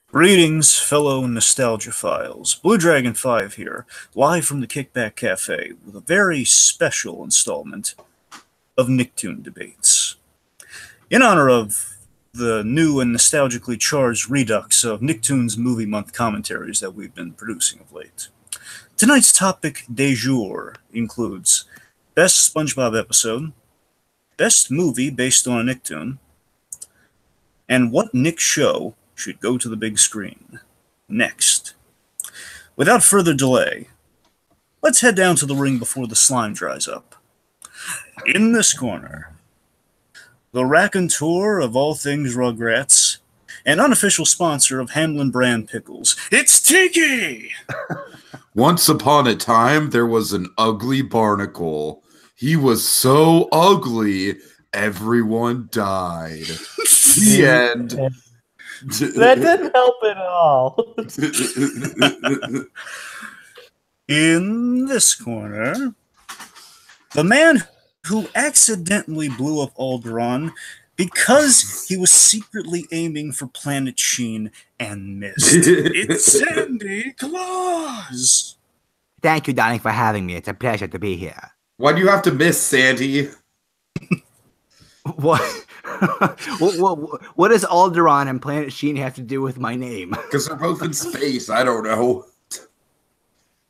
Greetings, fellow nostalgia-philes. BlueDragonFive here, live from the Kickback Cafe, with a very special installment of NickToon Debates. In honor of the new and nostalgically charged redux of NickToon's Movie Month commentaries that we've been producing of late. Tonight's topic de jour includes Best Spongebob Episode, Best Movie based on a NickToon, and what Nick show should go to the big screen next. Without further delay, let's head down to the ring before the slime dries up. In this corner, the raconteur of all things Rugrats, and unofficial sponsor of Hamlin brand pickles, it's Tiki! Once upon a time, there was an ugly barnacle. He was so ugly, everyone died. The end. That didn't help at all. In this corner, the man who accidentally blew up Alderaan because he was secretly aiming for Planet Sheen and missed. It's SandyClaws! Thank you, darling, for having me. It's a pleasure to be here. Why do you have to miss, Sandy? What? What does Alderaan and Planet Sheen have to do with my name? Because they're both in space. I don't know.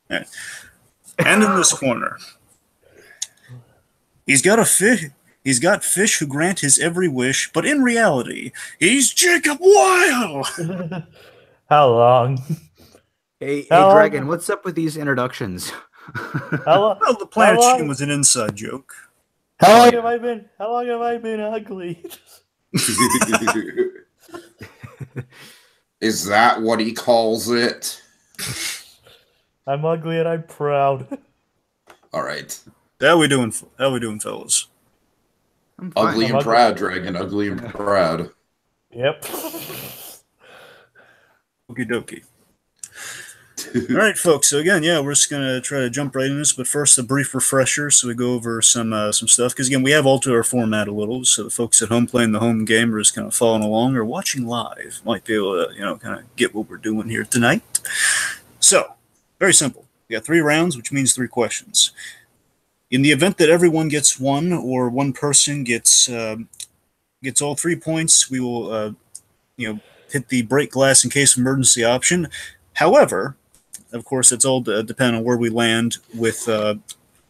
And in this corner, he's got a fish. He's got fish who grant his every wish, but in reality, he's Jacob Wile. How long? Hey, Dragon, what's up with these introductions? Well, the Planet Sheen was an inside joke. How long have I been ugly? Is that what he calls it? I'm ugly and I'm proud. All right. How we doing, fellas? Ugly and proud, Dragon. Ugly and proud. Yep. Okie dokie. All right, folks. So again, yeah, we're just gonna try to jump right in this, but first a brief refresher, so we go over some stuff. Because again, we have altered our format a little, so the folks at home playing the home game are just kind of following along or watching live might be able to, kind of get what we're doing here tonight. So, very simple. We got 3 rounds, which means 3 questions. In the event that everyone gets 1 or one person gets all 3 points, we will, hit the break glass in case of emergency option. However, of course, it's all dependent on where we land with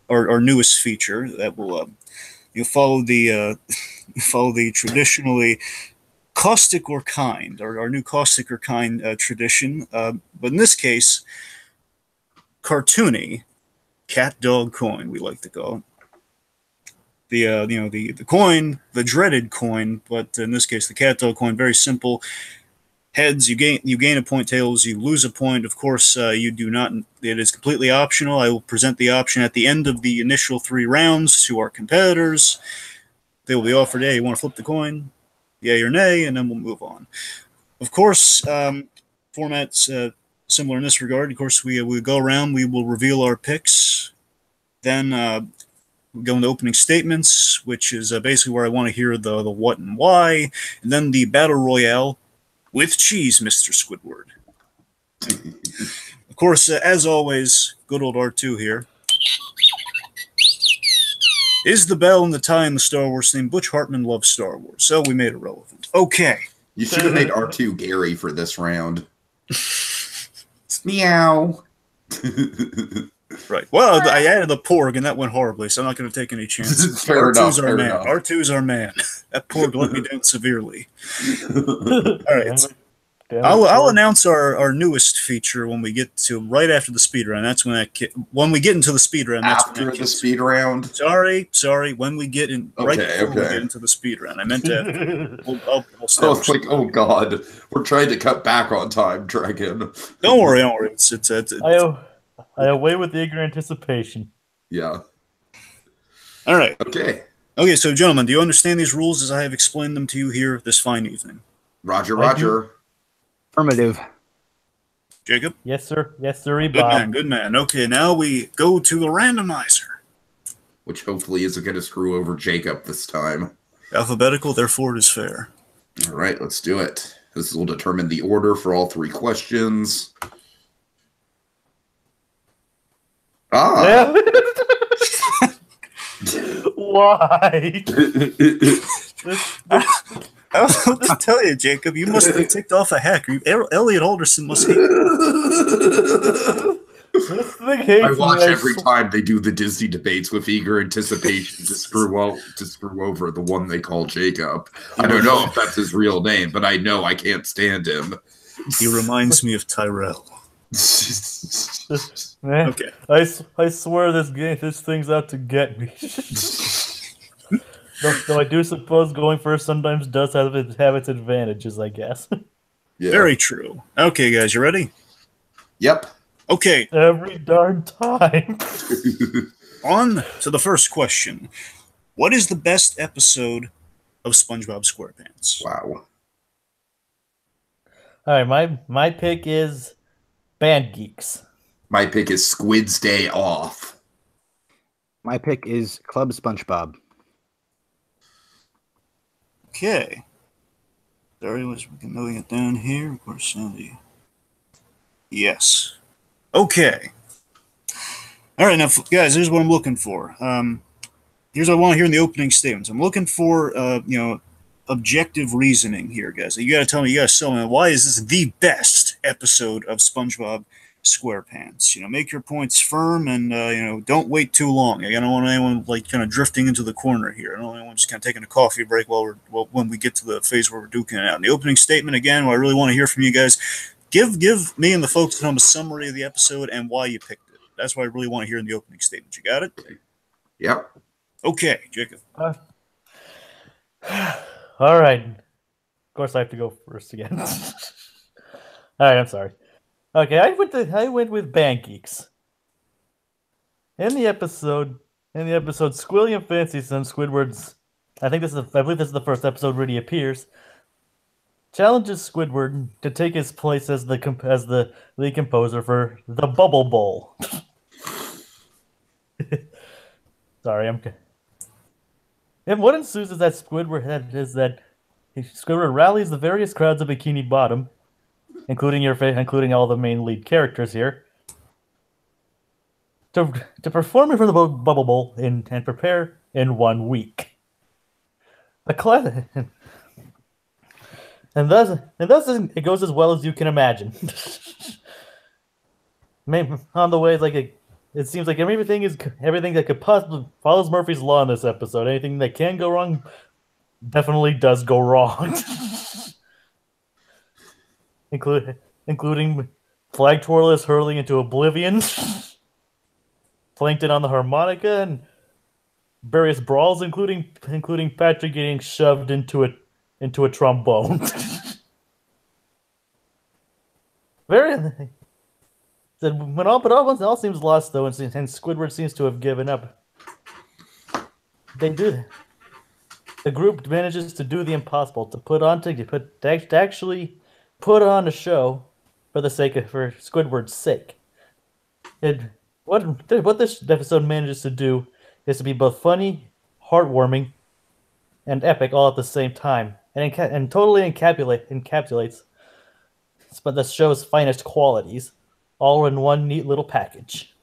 our newest feature that will follow the traditionally caustic or kind, our new caustic or kind tradition. But in this case, cartoony cat dog coin, we like to call it. The coin, the dreaded coin, but in this case, the cat dog coin. Very simple. Heads, you gain a point. Tails, you lose a point. Of course, you do not. It is completely optional. I will present the option at the end of the initial 3 rounds to our competitors. They will be offered, hey, you want to flip the coin? Yay or nay, and then we'll move on. Of course, format's similar in this regard. Of course, we go around. We will reveal our picks. Then we go into opening statements, which is basically where I want to hear the what and why. And then the battle royale. With cheese, Mr. Squidward. Of course, as always, good old R2 here. Is the bell and the tie in the Star Wars theme? Butch Hartman loves Star Wars, so we made it relevant. Okay. You should have made R2 Gary for this round. Meow. Right. Well, I added the porg, and that went horribly, so I'm not going to take any chances. Fair enough. R2's our man. That porg let me down severely. All right. I'll announce our newest feature when we get to right after the speed round. That's when we get into the speed round. That's after the speed round. Sorry. When we get in right before we get into the speed round. I meant to. We'll it's like, oh god, we're trying to cut back on time, Dragon. Don't worry. It's I away with eager anticipation. Yeah. All right. Okay. Okay, so gentlemen, do you understand these rules as I have explained them to you here this fine evening? Roger. Affirmative. Jacob? Yes, sir. Yes, sir. Bob. Good man. Okay, now we go to the randomizer. Which hopefully isn't going to screw over Jacob this time. Alphabetical, therefore it is fair. All right, let's do it. This will determine the order for all 3 questions. Yeah. Why? I'll just tell you, Jacob, you must have ticked off a hacker. Elliot Alderson must hate This thing hates I watch me. every time they do the Disney debates with eager anticipation to screw over the one they call Jacob. I don't know if that's his real name, but I know I can't stand him. He reminds me of Tyrell. Man, Okay. I swear this thing's out to get me. Though I do suppose going first sometimes does have its advantages, I guess. Yeah. Very true. Okay, guys, you ready? Yep. Okay, Every darn time. on to the first question. What is the best episode of SpongeBob SquarePants? Wow. All right, my pick is Band Geeks. My pick is Squid's Day Off. My pick is Club SpongeBob. Okay. Sorry, was noting it down here. Of course, Sandy. Yes. Okay. All right, now, guys, here's what I'm looking for. Here's what I want to hear in the opening statements. I'm looking for, objective reasoning here, guys. You got to tell me, you got to sell me, why is this the best episode of SpongeBob SquarePants? Make your points firm and, don't wait too long. I don't want anyone, kind of drifting into the corner here. I don't want anyone just kind of taking a coffee break when we get to the phase where we're duking it out. In the opening statement, again, what I really want to hear from you guys, give me and the folks at home a summary of the episode and why you picked it. That's what I really want to hear in the opening statement. You got it? Yep. Okay, Jacob. All right. Of course, I have to go first again. All right, I'm sorry. Okay, I went with Band Geeks. In the episode, Squilly and Fancy Son Squidward's. I believe this is the first episode where he appears. Challenges Squidward to take his place as the lead composer for the Bubble Bowl. Sorry, And what ensues is that Squidward rallies the various crowds of Bikini Bottom, including all the main lead characters here, to perform in front of the Bubble Bowl and prepare in 1 week. And thus it goes as well as you can imagine. On the way, it seems like everything that could possibly follows Murphy's Law in this episode. Anything that can go wrong definitely does go wrong. Including flag twirlers hurling into oblivion, Plankton on the harmonica, and various brawls, including Patrick getting shoved into a trombone. When all seems lost, though, and Squidward seems to have given up, the group manages to do the impossible, to actually put on a show for Squidward's sake. What this episode manages to do is to be both funny, heartwarming, and epic all at the same time, and totally encapsulates the show's finest qualities, all in one neat little package.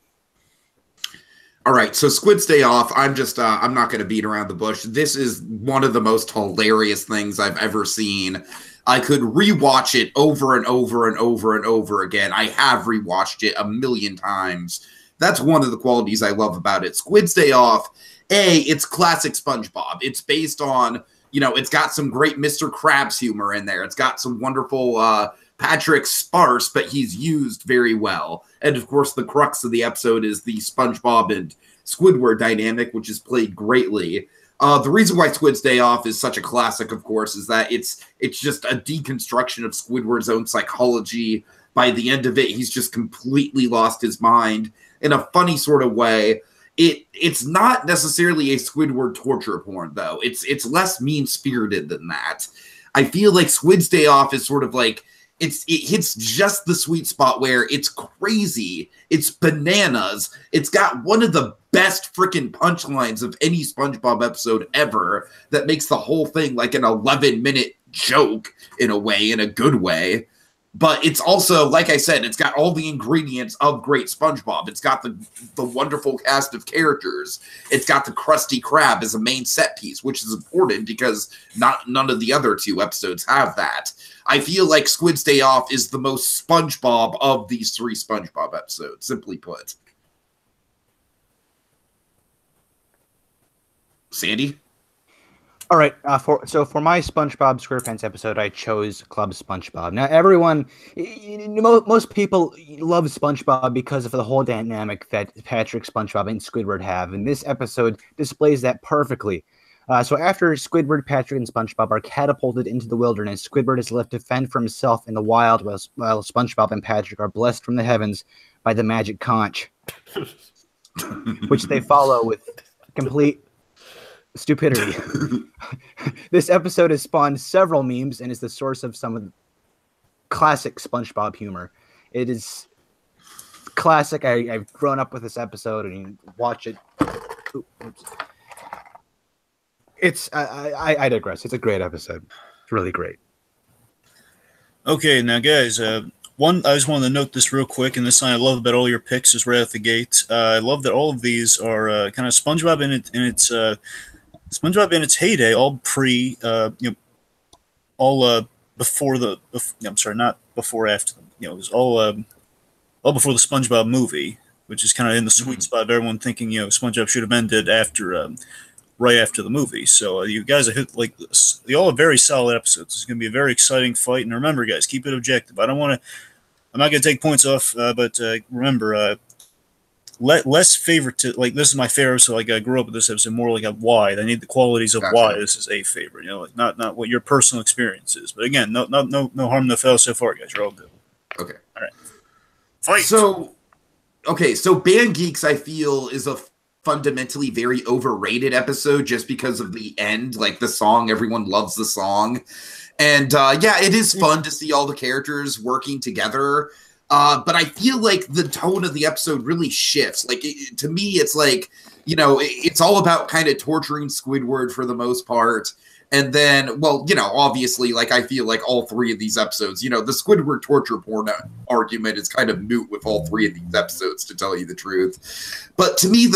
All right, so Squid's Day Off, I'm not going to beat around the bush. This is one of the most hilarious things I've ever seen. I could rewatch it over and over and over and over again. I have rewatched it 1,000,000 times. That's one of the qualities I love about it. Squid's Day Off, it's classic SpongeBob. It's based on, it's got some great Mr. Krabs humor in there. It's got some wonderful Patrick sparse, but he's used very well. And of course, the crux of the episode is the SpongeBob and Squidward dynamic, which is played greatly. The reason why Squid's Day Off is such a classic, of course, is that it's just a deconstruction of Squidward's own psychology. By the end of it, he's just completely lost his mind in a funny sort of way. It's not necessarily a Squidward torture porn, though. It's less mean-spirited than that. I feel like Squid's Day Off is sort of like, it hits just the sweet spot where it's crazy, it's bananas, it's got one of the best freaking punchlines of any SpongeBob episode ever that makes the whole thing like an 11-minute joke in a way, in a good way. But it's also, like I said, it's got all the ingredients of great SpongeBob. It's got the wonderful cast of characters. It's got the Krusty Krab as a main set piece, which is important because none of the other 2 episodes have that. I feel like Squid's Day Off is the most SpongeBob of these 3 SpongeBob episodes, simply put. Sandy? All right. For my SpongeBob SquarePants episode, I chose Club SpongeBob. Now, everyone, most people love SpongeBob because of the whole dynamic that Patrick, SpongeBob, and Squidward have, and this episode displays that perfectly. So after Squidward, Patrick, and SpongeBob are catapulted into the wilderness, Squidward is left to fend for himself in the wild, while SpongeBob and Patrick are blessed from the heavens by the magic conch, which they follow with complete stupidity. This episode has spawned several memes and is the source of some of the classic SpongeBob humor. It is classic. I've grown up with this episode and you watch it. Oops. I digress. It's a great episode. It's really great. Okay, now guys, I just wanted to note this real quick, and this I love about all your picks is right out the gate. I love that all of these are kind of SpongeBob in its heyday, all before the. I'm sorry, not before, after. It was all before the SpongeBob movie, which is kind of in the sweet spot of everyone thinking SpongeBob should have ended after. Right after the movie. So you guys are they all have very solid episodes. It's going to be a very exciting fight. And remember, guys, keep it objective. I'm not going to take points off, but remember, less favorite to, this is my favorite, so I grew up with this episode more like a why. I need the qualities of why this is a favorite. Not what your personal experience is. But again, no harm, no foul so far, guys. You're all good. Okay. All right. Fight. So Band Geeks, I feel, is a fundamentally very overrated episode just because of the end. Like the song, everyone loves the song. And it is fun to see all the characters working together. But I feel like the tone of the episode really shifts. To me, it's it's all about kind of torturing Squidward for the most part. And then, obviously, I feel like all 3 of these episodes, the Squidward torture porn argument is kind of moot with all 3 of these episodes, to tell you the truth. But to me,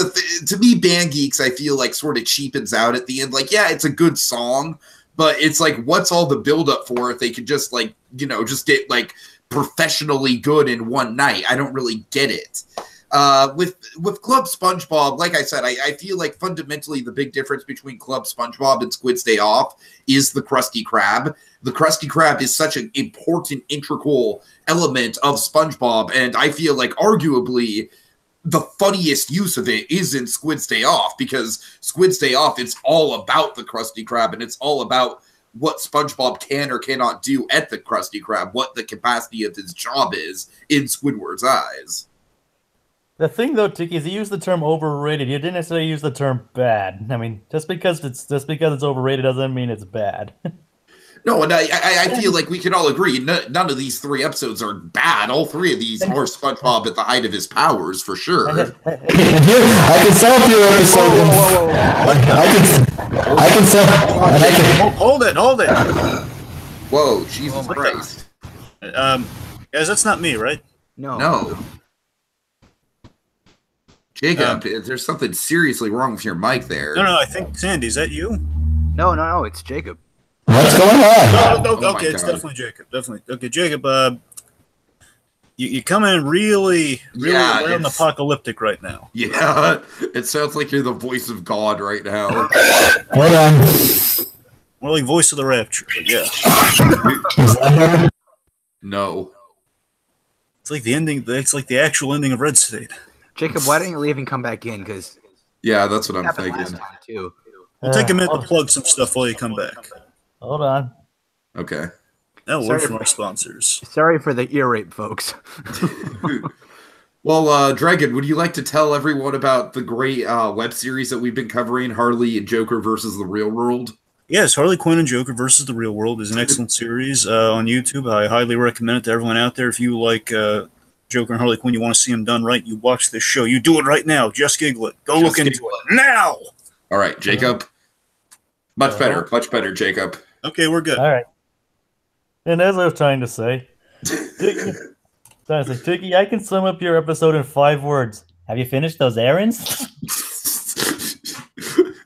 Band Geeks, I feel like sort of cheapens out at the end. It's a good song, but it's what's all the buildup for if they could just just get professionally good in one night? I don't really get it. With Club SpongeBob, like I said, I feel like fundamentally the big difference between Club SpongeBob and Squid's Day Off is the Krusty Krab. The Krusty Krab is such an important, integral element of SpongeBob, and I feel like arguably the funniest use of it is in Squid's Day Off, because Squid's Day Off, it's all about the Krusty Krab, and it's all about what SpongeBob can or cannot do at the Krusty Krab, what the capacity of his job is in Squidward's eyes. The thing, though, Tiki, is you used the term overrated. You didn't necessarily use the term bad. I mean, just because it's overrated doesn't mean it's bad. No, and I feel like we can all agree none of these 3 episodes are bad. All 3 of these are SpongeBob at the height of his powers, for sure. I can sell a few episodes. I can sell. Hold it. Whoa, Jesus Christ. Guys, that's not me, right? No. Jacob, there's something seriously wrong with your mic there. No, I think, Sandy, is that you? No, it's Jacob. What's going on? No, okay, it's definitely Jacob. Definitely. Okay, Jacob, you come in really apocalyptic right now. Yeah, it sounds like you're the voice of God right now. Hold on. More like voice of the rapture, but yeah. No. It's like the ending, it's like the actual ending of Red State. Jacob, why don't you leave and come back in? Because yeah, that's what I'm thinking. We'll take a minute to plug some stuff while you come back. Hold on. Okay. That'll work from our sponsors. Sorry for the ear rape, folks. Well, Dragon, would you like to tell everyone about the great web series that we've been covering, Harley and Joker versus the Real World? Yes, Harley Quinn and Joker versus the Real World is an excellent series on YouTube. I highly recommend it to everyone out there. If you like Joker and Harley Quinn, you want to see them done right, you watch this show. You do it right now. Just Giggle it. Go look into it now. All right, Jacob. Much better, Jacob. Okay, we're good. All right. And as I was trying to say, Tiki, I can sum up your episode in 5 words. Have you finished those errands?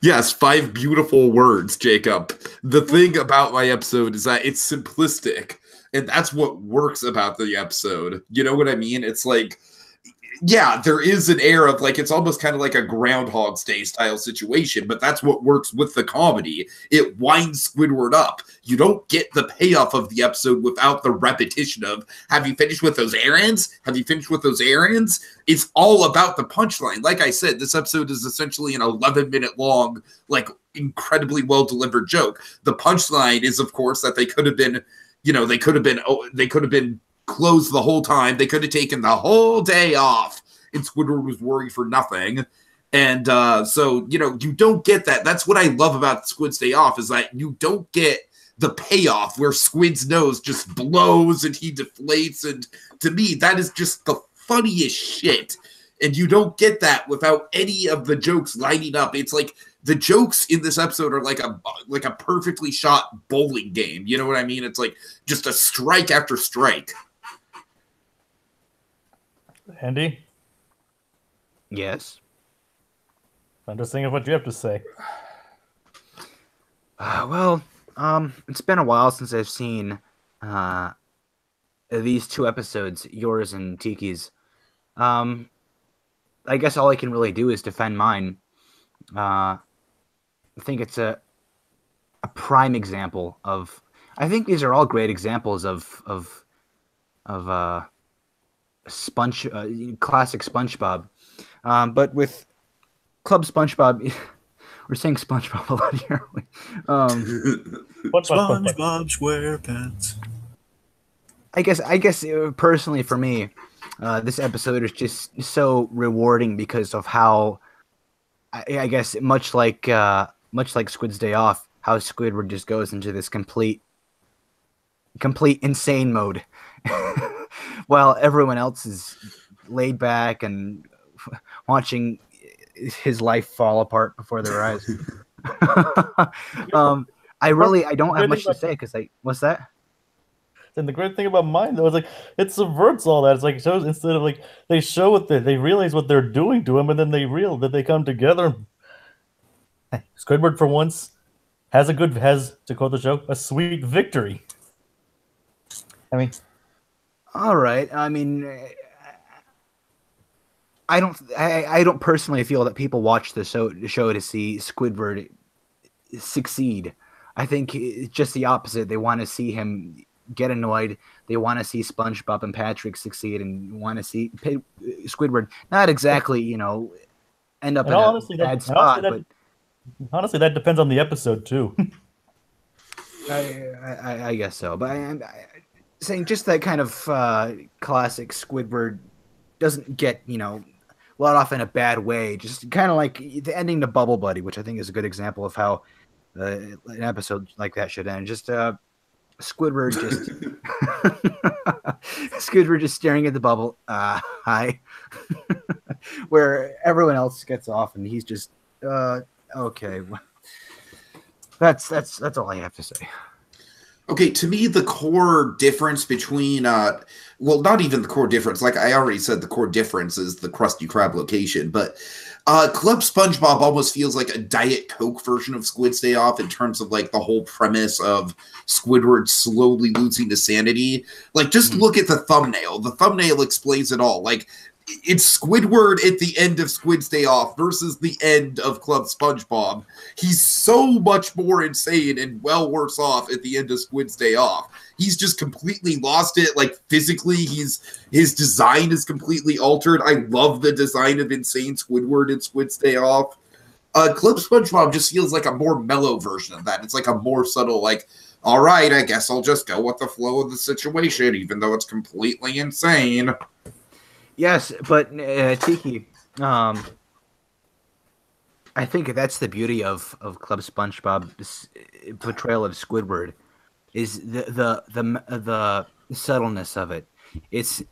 Yes, 5 beautiful words, Jacob. The thing about my episode is that it's simplistic, and that's what works about the episode. You know what I mean? It's like, yeah, there is an air of like, it's almost kind of like a Groundhog's Day style situation, but that's what works with the comedy. It winds Squidward up. You don't get the payoff of the episode without the repetition of, have you finished with those errands? Have you finished with those errands? It's all about the punchline. Like I said, this episode is essentially an 11-minute long, like incredibly well delivered joke. The punchline is, of course, that they could have been, they could have been closed the whole time. They could have taken the whole day off, and Squidward was worried for nothing. And so, you don't get that. That's what I love about Squid's Day Off, is that you don't get the payoff where Squid's nose just blows and he deflates. And to me, that is just the funniest shit. And you don't get that without any of the jokes lining up. It's like the jokes in this episode are like a perfectly shot bowling game. You know what I mean? It's like just a strike after strike. Andy? Yes. I'm just thinking of what you have to say. It's been a while since I've seen these 2 episodes, yours and Tiki's. I guess all I can really do is defend mine. I think it's a prime example of. I think these are all great examples of classic SpongeBob. But with Club SpongeBob, we're saying SpongeBob a lot here. SpongeBob SquarePants. I guess personally for me, this episode is just so rewarding because of how, I guess, much like Squid's Day Off, how Squidward just goes into this complete insane mode, while everyone else is laid back and watching his life fall apart before their eyes. I don't have much to say because what's that? And the great thing about mine, though, is like it subverts all that. It's like it shows, instead of like they show what they realize what they're doing to him, and then they realize that they come together. Squidward, for once, has, to quote the show, a sweet victory. I mean, all right. I mean, I don't personally feel that people watch the show to see Squidward succeed. I think it's just the opposite. They want to see him get annoyed. They want to see SpongeBob and Patrick succeed, and want to see Squidward not exactly, end up in a bad spot. But honestly, that depends on the episode too. I guess so. But I'm saying just that kind of classic Squidward doesn't get let off in a bad way. Just kind of like the ending to Bubble Buddy, which I think is a good example of how an episode like that should end. Just Squidward just staring at the bubble, hi, where everyone else gets off and he's just okay. That's all I have to say. Okay, to me, the core difference between, not even the core difference. Like I already said, the core difference is the Krusty Krab location. But Club SpongeBob almost feels like a Diet Coke version of Squid's Day Off in terms of like the whole premise of Squidward slowly losing his sanity. Like, just look at the thumbnail. The thumbnail explains it all. Like, it's Squidward at the end of Squid's Day Off versus the end of Club SpongeBob. He's so much more insane and well worse off at the end of Squid's Day Off. He's just completely lost it. Like, physically, his design is completely altered. I love the design of insane Squidward in Squid's Day Off. Club SpongeBob just feels like a more mellow version of that. It's like a more subtle, like, all right, I guess I'll just go with the flow of the situation, even though it's completely insane. Yes, but Tiki, I think that's the beauty of Club SpongeBob's portrayal of Squidward, is the subtleness of it. It's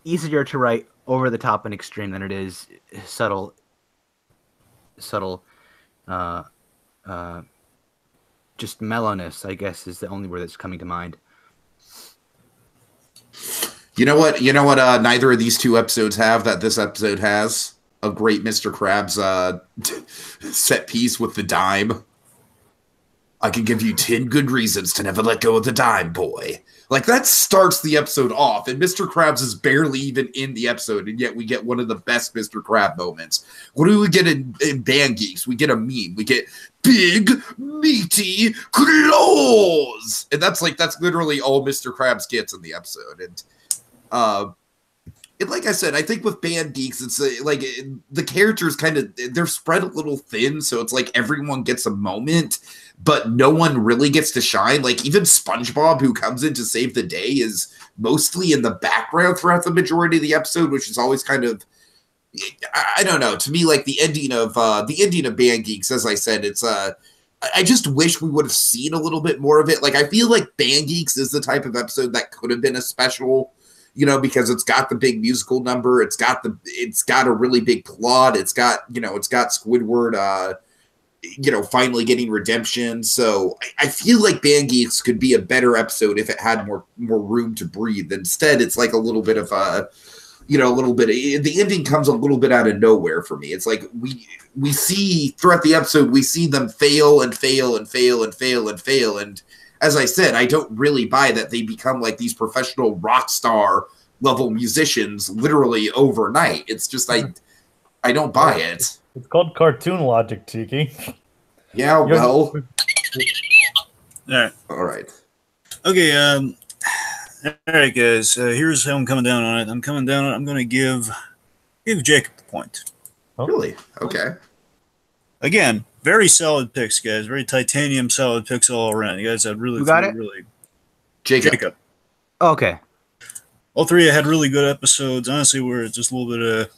easier to write over the top and extreme than it is subtle. just mellowness, I guess, is the only word that's coming to mind. You know what? Neither of these two episodes have that this episode has a great Mr. Krabs set piece with the dime. I can give you 10 good reasons to never let go of the dime, boy. Like, that starts the episode off, and Mr. Krabs is barely even in the episode, and yet we get one of the best Mr. Krab moments. What do we get in Band Geeks? We get a meme. We get big, meaty claws! And that's literally all Mr. Krabs gets in the episode. And like I said, I think with Band Geeks, it's the characters they're spread a little thin, so it's like everyone gets a moment, but no one really gets to shine. Like, even SpongeBob, who comes in to save the day, is mostly in the background throughout the majority of the episode, which is always kind of, I don't know, to me, like the ending of Band Geeks, as I said, it's I just wish we would have seen a little bit more of it. Like, I feel like Band Geeks is the type of episode that could have been a special, because it's got the big musical number, it's got a really big plot, it's got Squidward, finally getting redemption. So I feel like Band Geeks could be a better episode if it had more room to breathe. Instead, it's like a little bit of the ending comes a little bit out of nowhere for me. It's like we see throughout the episode, we see them fail and fail and fail and fail and fail. And as I said, I don't really buy that they become like these professional rock star level musicians literally overnight. It's just, I don't buy it. It's called cartoon logic, Tiki. Yeah, well. All right. Okay, all right, guys. Here's how I'm coming down on it. I'm going to give Jacob the point. Oh. Really? Okay. Again, very solid picks, guys. Very titanium solid picks all around. You guys had really, Who got it? really. Jacob. Okay. All three had really good episodes. Honestly, we're just a little bit of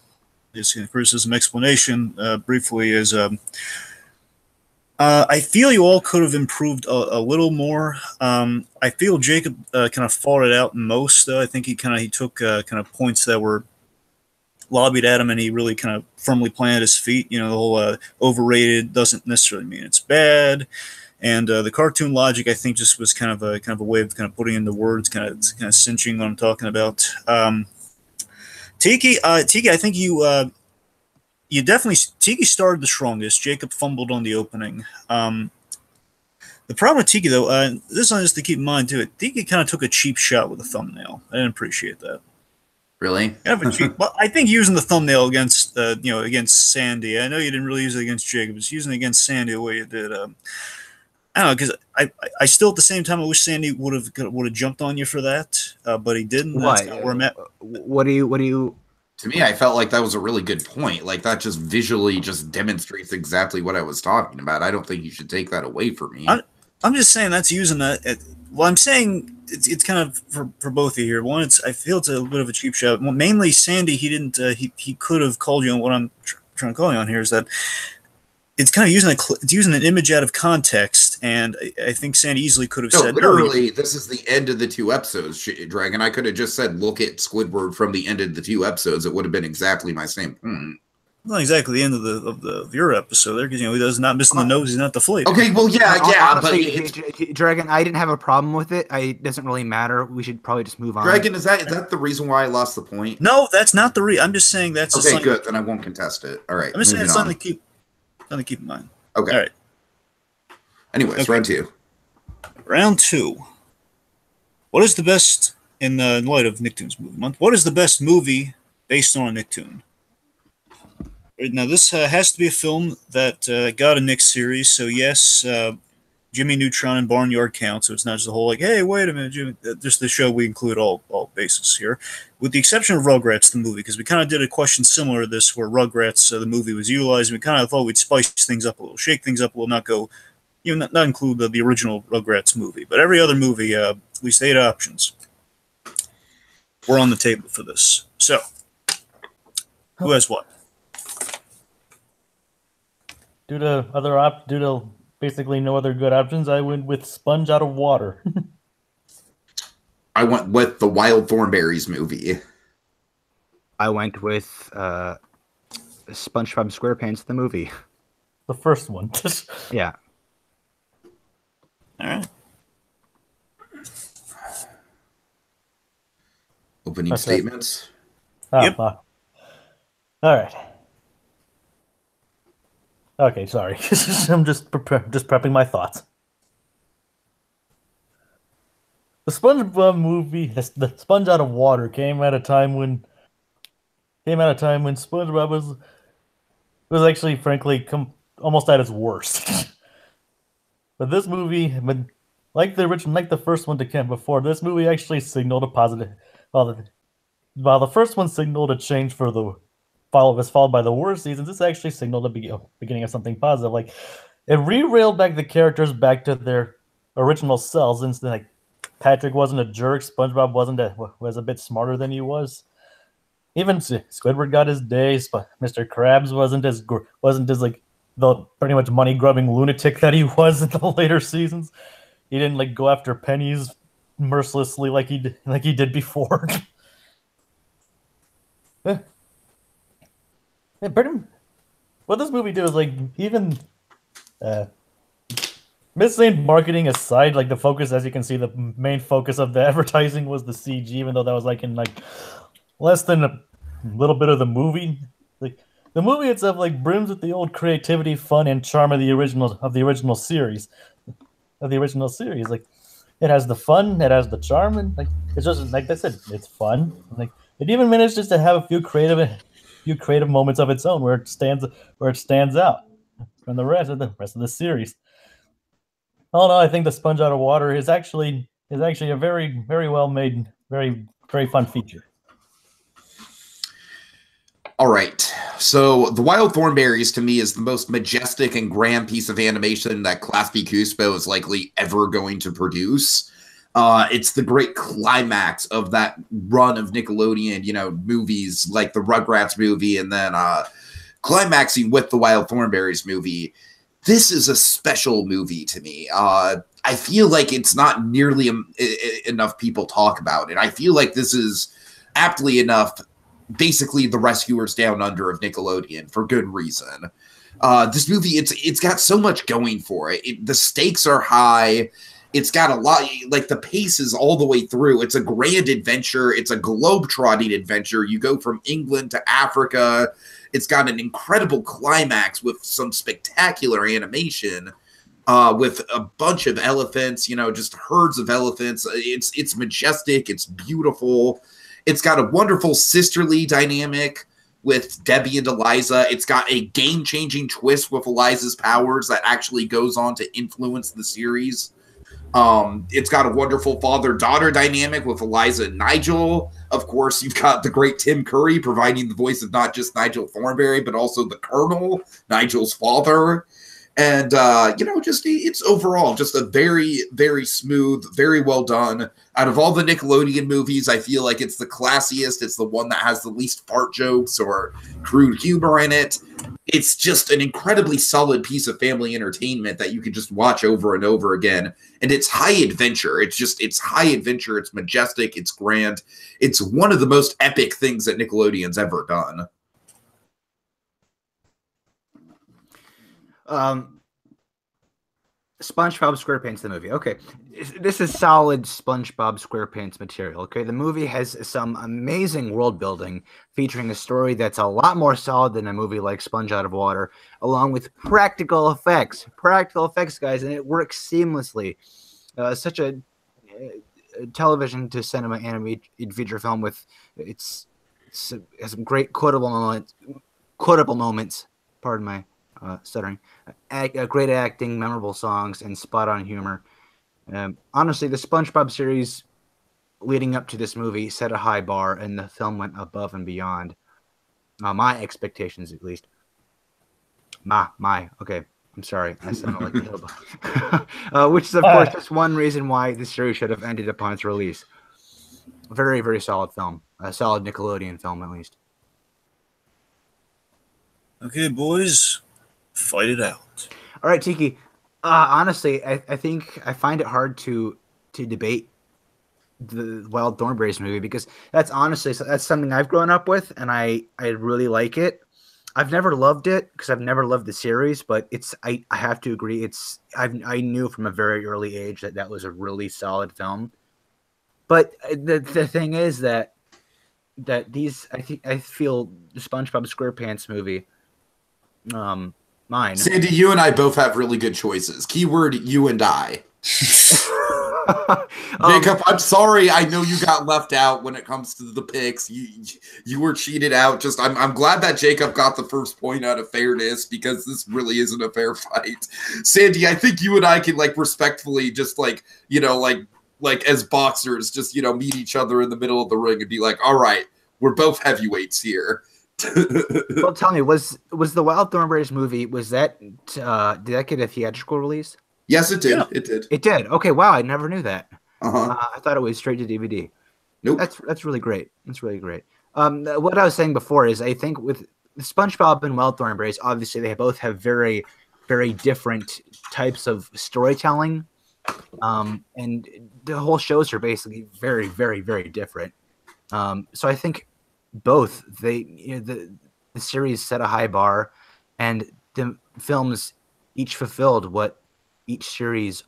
criticism, explanation. Briefly, is I feel you all could have improved a little more. I feel Jacob kind of fought it out most, though. I think he took kind of points that were lobbied at him, and he really kind of firmly planted his feet. The whole overrated doesn't necessarily mean it's bad. And the cartoon logic, I think, just was kind of a way of kind of putting into words, kind of cinching what I'm talking about. Tiki, I think you definitely, Tiki started the strongest. Jacob fumbled on the opening. The problem with Tiki, though, this one is to keep in mind too. Tiki kind of took a cheap shot with the thumbnail. I didn't appreciate that. Really? Well, I think using the thumbnail against against Sandy. I know you didn't really use it against Jacob, but using it against Sandy the way you did. I don't know, because I still at the same time I wish Sandy would have jumped on you for that, but he didn't. Why? That's kind of where I'm at. What do you? To me, I felt like that was a really good point. Like, that just visually just demonstrates exactly what I was talking about. I don't think you should take that away from me. I'm just saying that's using that. Well, I'm saying it's kind of for both of you here. One, I feel it's a bit of a cheap shot. Well, mainly Sandy, he didn't. He could have called you on what I'm trying to call you on here is that. It's kind of using an image out of context, and I think Sandy easily could have said, literally, this is the end of the two episodes, Dragon. I could have just said, look at Squidward from the end of the two episodes. It would have been exactly my same point. Not exactly the end of your episode there, because he does not missing the nose, he's not the flavor. Okay, well, yeah, honestly, but Dragon, I didn't have a problem with it. It doesn't really matter. We should probably just move on. Dragon, is that the reason why I lost the point? No, that's not the reason. I'm just saying that's okay. Good, then I won't contest it. All right, I'm just saying it's something to keep in mind. Okay. All right. Anyways, okay. round two. Round two. What is the best, in light of NickToons movie month, what is the best movie based on a NickToon? Now, this has to be a film that got a Nick series, so yes, Jimmy Neutron and Barnyard count, so it's not just the whole, like, hey, wait a minute, Jimmy. Just the show, we include all bases here, with the exception of Rugrats, the movie, because we kind of did a question similar to this, where Rugrats, the movie, was utilized, and we kind of thought we'd spice things up a little, shake things up a little, not go, not include the original Rugrats movie, but every other movie, at least 8 options, were on the table for this. So, who has what? Due to basically no other good options, I went with Sponge Out of Water. I went with the Wild Thornberrys movie. I went with SpongeBob SquarePants the movie. The first one. Yeah. All right. Opening That's right. statements. Yep. All right. Okay, sorry. I'm just prepping my thoughts. The SpongeBob movie, the Sponge Out of Water, came at a time when SpongeBob was actually, frankly, almost at its worst. But this movie, like the first one that came before, this movie actually signaled a positive. While the first one signaled a change for the was followed by the worst seasons, this actually signaled the beginning of something positive. Like it re-railed back the characters back to their original selves. And like Patrick wasn't a jerk, SpongeBob was a bit smarter than he was. Even Squidward got his days, but Mr. Krabs wasn't as like the pretty much money grubbing lunatic that he was in the later seasons. He didn't like go after pennies mercilessly like he did before. What this movie did is like even missing marketing aside, like the focus, as you can see, the main focus of the advertising was the CG, even though that was like in like less than a little bit of the movie. Like the movie itself like brims with the old creativity, fun, and charm of the original series. Like it has the fun, it has the charm, and like it's just like I said, it's fun. Like it even manages to have a few creative moments of its own where it stands out from the rest of the series. All in all, I think the Sponge Out of Water is actually a very, very well made, very, very fun feature. All right. So the Wild Thornberries to me is the most majestic and grand piece of animation that Class B Cuspo is likely ever going to produce. It's the great climax of that run of Nickelodeon, movies like the Rugrats movie and then climaxing with the Wild Thornberries movie. This is a special movie to me. I feel like it's not nearly enough people talk about it. I feel like this is aptly enough basically the Rescuers Down Under of Nickelodeon for good reason. This movie, it's got so much going for it. The stakes are high. It's got a lot, like the pace is all the way through. It's a grand adventure. It's a globe-trotting adventure. You go from England to Africa. It's got an incredible climax with some spectacular animation, with a bunch of elephants, just herds of elephants. It's majestic. It's beautiful. It's got a wonderful sisterly dynamic with Debbie and Eliza. It's got a game-changing twist with Eliza's powers that actually goes on to influence the series. It's got a wonderful father-daughter dynamic with Eliza and Nigel. Of course, you've got the great Tim Curry providing the voice of not just Nigel Thornberry, but also the Colonel, Nigel's father. And, it's overall just a very, very smooth, very well done. Out of all the Nickelodeon movies, I feel like it's the classiest. It's the one that has the least fart jokes or crude humor in it. It's just an incredibly solid piece of family entertainment that you can just watch over and over again. And it's high adventure. It's high adventure. It's majestic. It's grand. It's one of the most epic things that Nickelodeon's ever done. SpongeBob SquarePants the movie. Okay, this is solid SpongeBob SquarePants material. Okay, the movie has some amazing world building, featuring a story that's a lot more solid than a movie like Sponge Out of Water, along with practical effects. Practical effects, guys, and it works seamlessly. Such a television to cinema animated feature film with it has some great quotable moments. Pardon my stuttering. Great acting, memorable songs, and spot-on humor. Honestly, the SpongeBob series leading up to this movie set a high bar, and the film went above and beyond my expectations, at least. Okay, I'm sorry. I sound like a hillbilly. Which is, of course, just one reason why this series should have ended upon its release. Very, very solid film. A solid Nickelodeon film, at least. Okay, boys. Fight it out. All right, Tiki. Honestly, I think I find it hard to debate the Wild Thornberries movie because that's something I've grown up with, and I really like it. I've never loved it because I've never loved the series, but I have to agree I knew from a very early age that was a really solid film. But the thing is that I feel the SpongeBob SquarePants movie, mine. Sandy, you and I both have really good choices. Keyword: you and I. Jacob, I'm sorry. I know you got left out when it comes to the picks. You were cheated out. Just I'm glad that Jacob got the first point out of fairness, because this really isn't a fair fight. Sandy, I think you and I can respectfully just as boxers just meet each other in the middle of the ring and be like, all right, we're both heavyweights here. Well, tell me, was the Wild Thornberrys movie, did that get a theatrical release? Yes, it did. Yeah. It did. It did. Okay, wow, I never knew that. Uh-huh. I thought it was straight to DVD. Nope. That's really great. That's really great. What I was saying before is I think with SpongeBob and Wild Thornberrys, obviously they both have very, very different types of storytelling, and the whole shows are basically very, very, very different. So I think both the series set a high bar, and the films each fulfilled what each series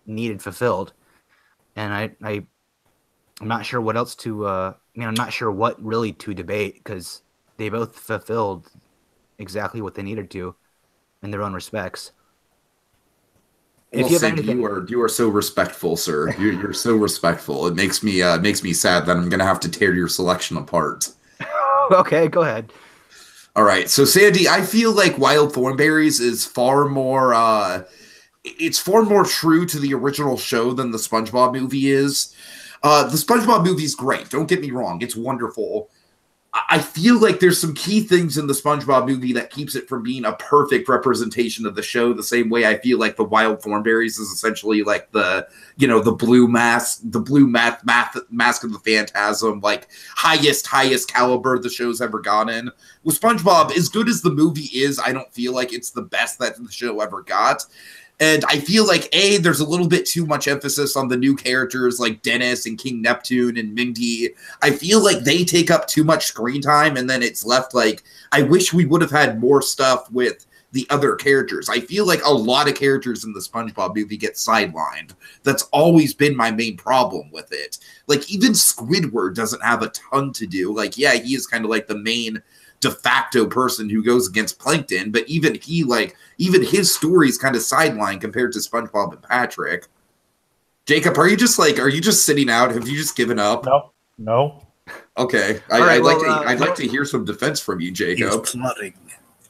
needed fulfilled, and I'm not sure what else to I'm not sure what really to debate, because they both fulfilled exactly what they needed to in their own respects. Well, Sandy, you are so respectful, sir. You're so respectful. It makes me sad that I'm gonna have to tear your selection apart. Okay, go ahead. All right, so Sandy, I feel like Wild Thornberrys is far more it's far more true to the original show than the SpongeBob movie is. The SpongeBob movie is great. Don't get me wrong. It's wonderful. I feel like there's some key things in the SpongeBob movie that keeps it from being a perfect representation of the show, the same way I feel like the Wild Thornberrys is essentially like the blue mask of the Phantasm, highest caliber the show's ever gotten. With SpongeBob, as good as the movie is, I don't feel like it's the best that the show ever got. And I feel like, there's a little bit too much emphasis on the new characters like Dennis and King Neptune and Mindy. I feel like they take up too much screen time, and then it's left I wish we would have had more stuff with the other characters. I feel like a lot of characters in the SpongeBob movie get sidelined. That's always been my main problem with it. Even Squidward doesn't have a ton to do. He is kind of the main de facto person who goes against Plankton, but even his story is kind of sidelined compared to SpongeBob and Patrick. Jacob, are you just sitting out? Have you just given up? No. Okay, I'd like to hear some defense from you, Jacob. He's plotting.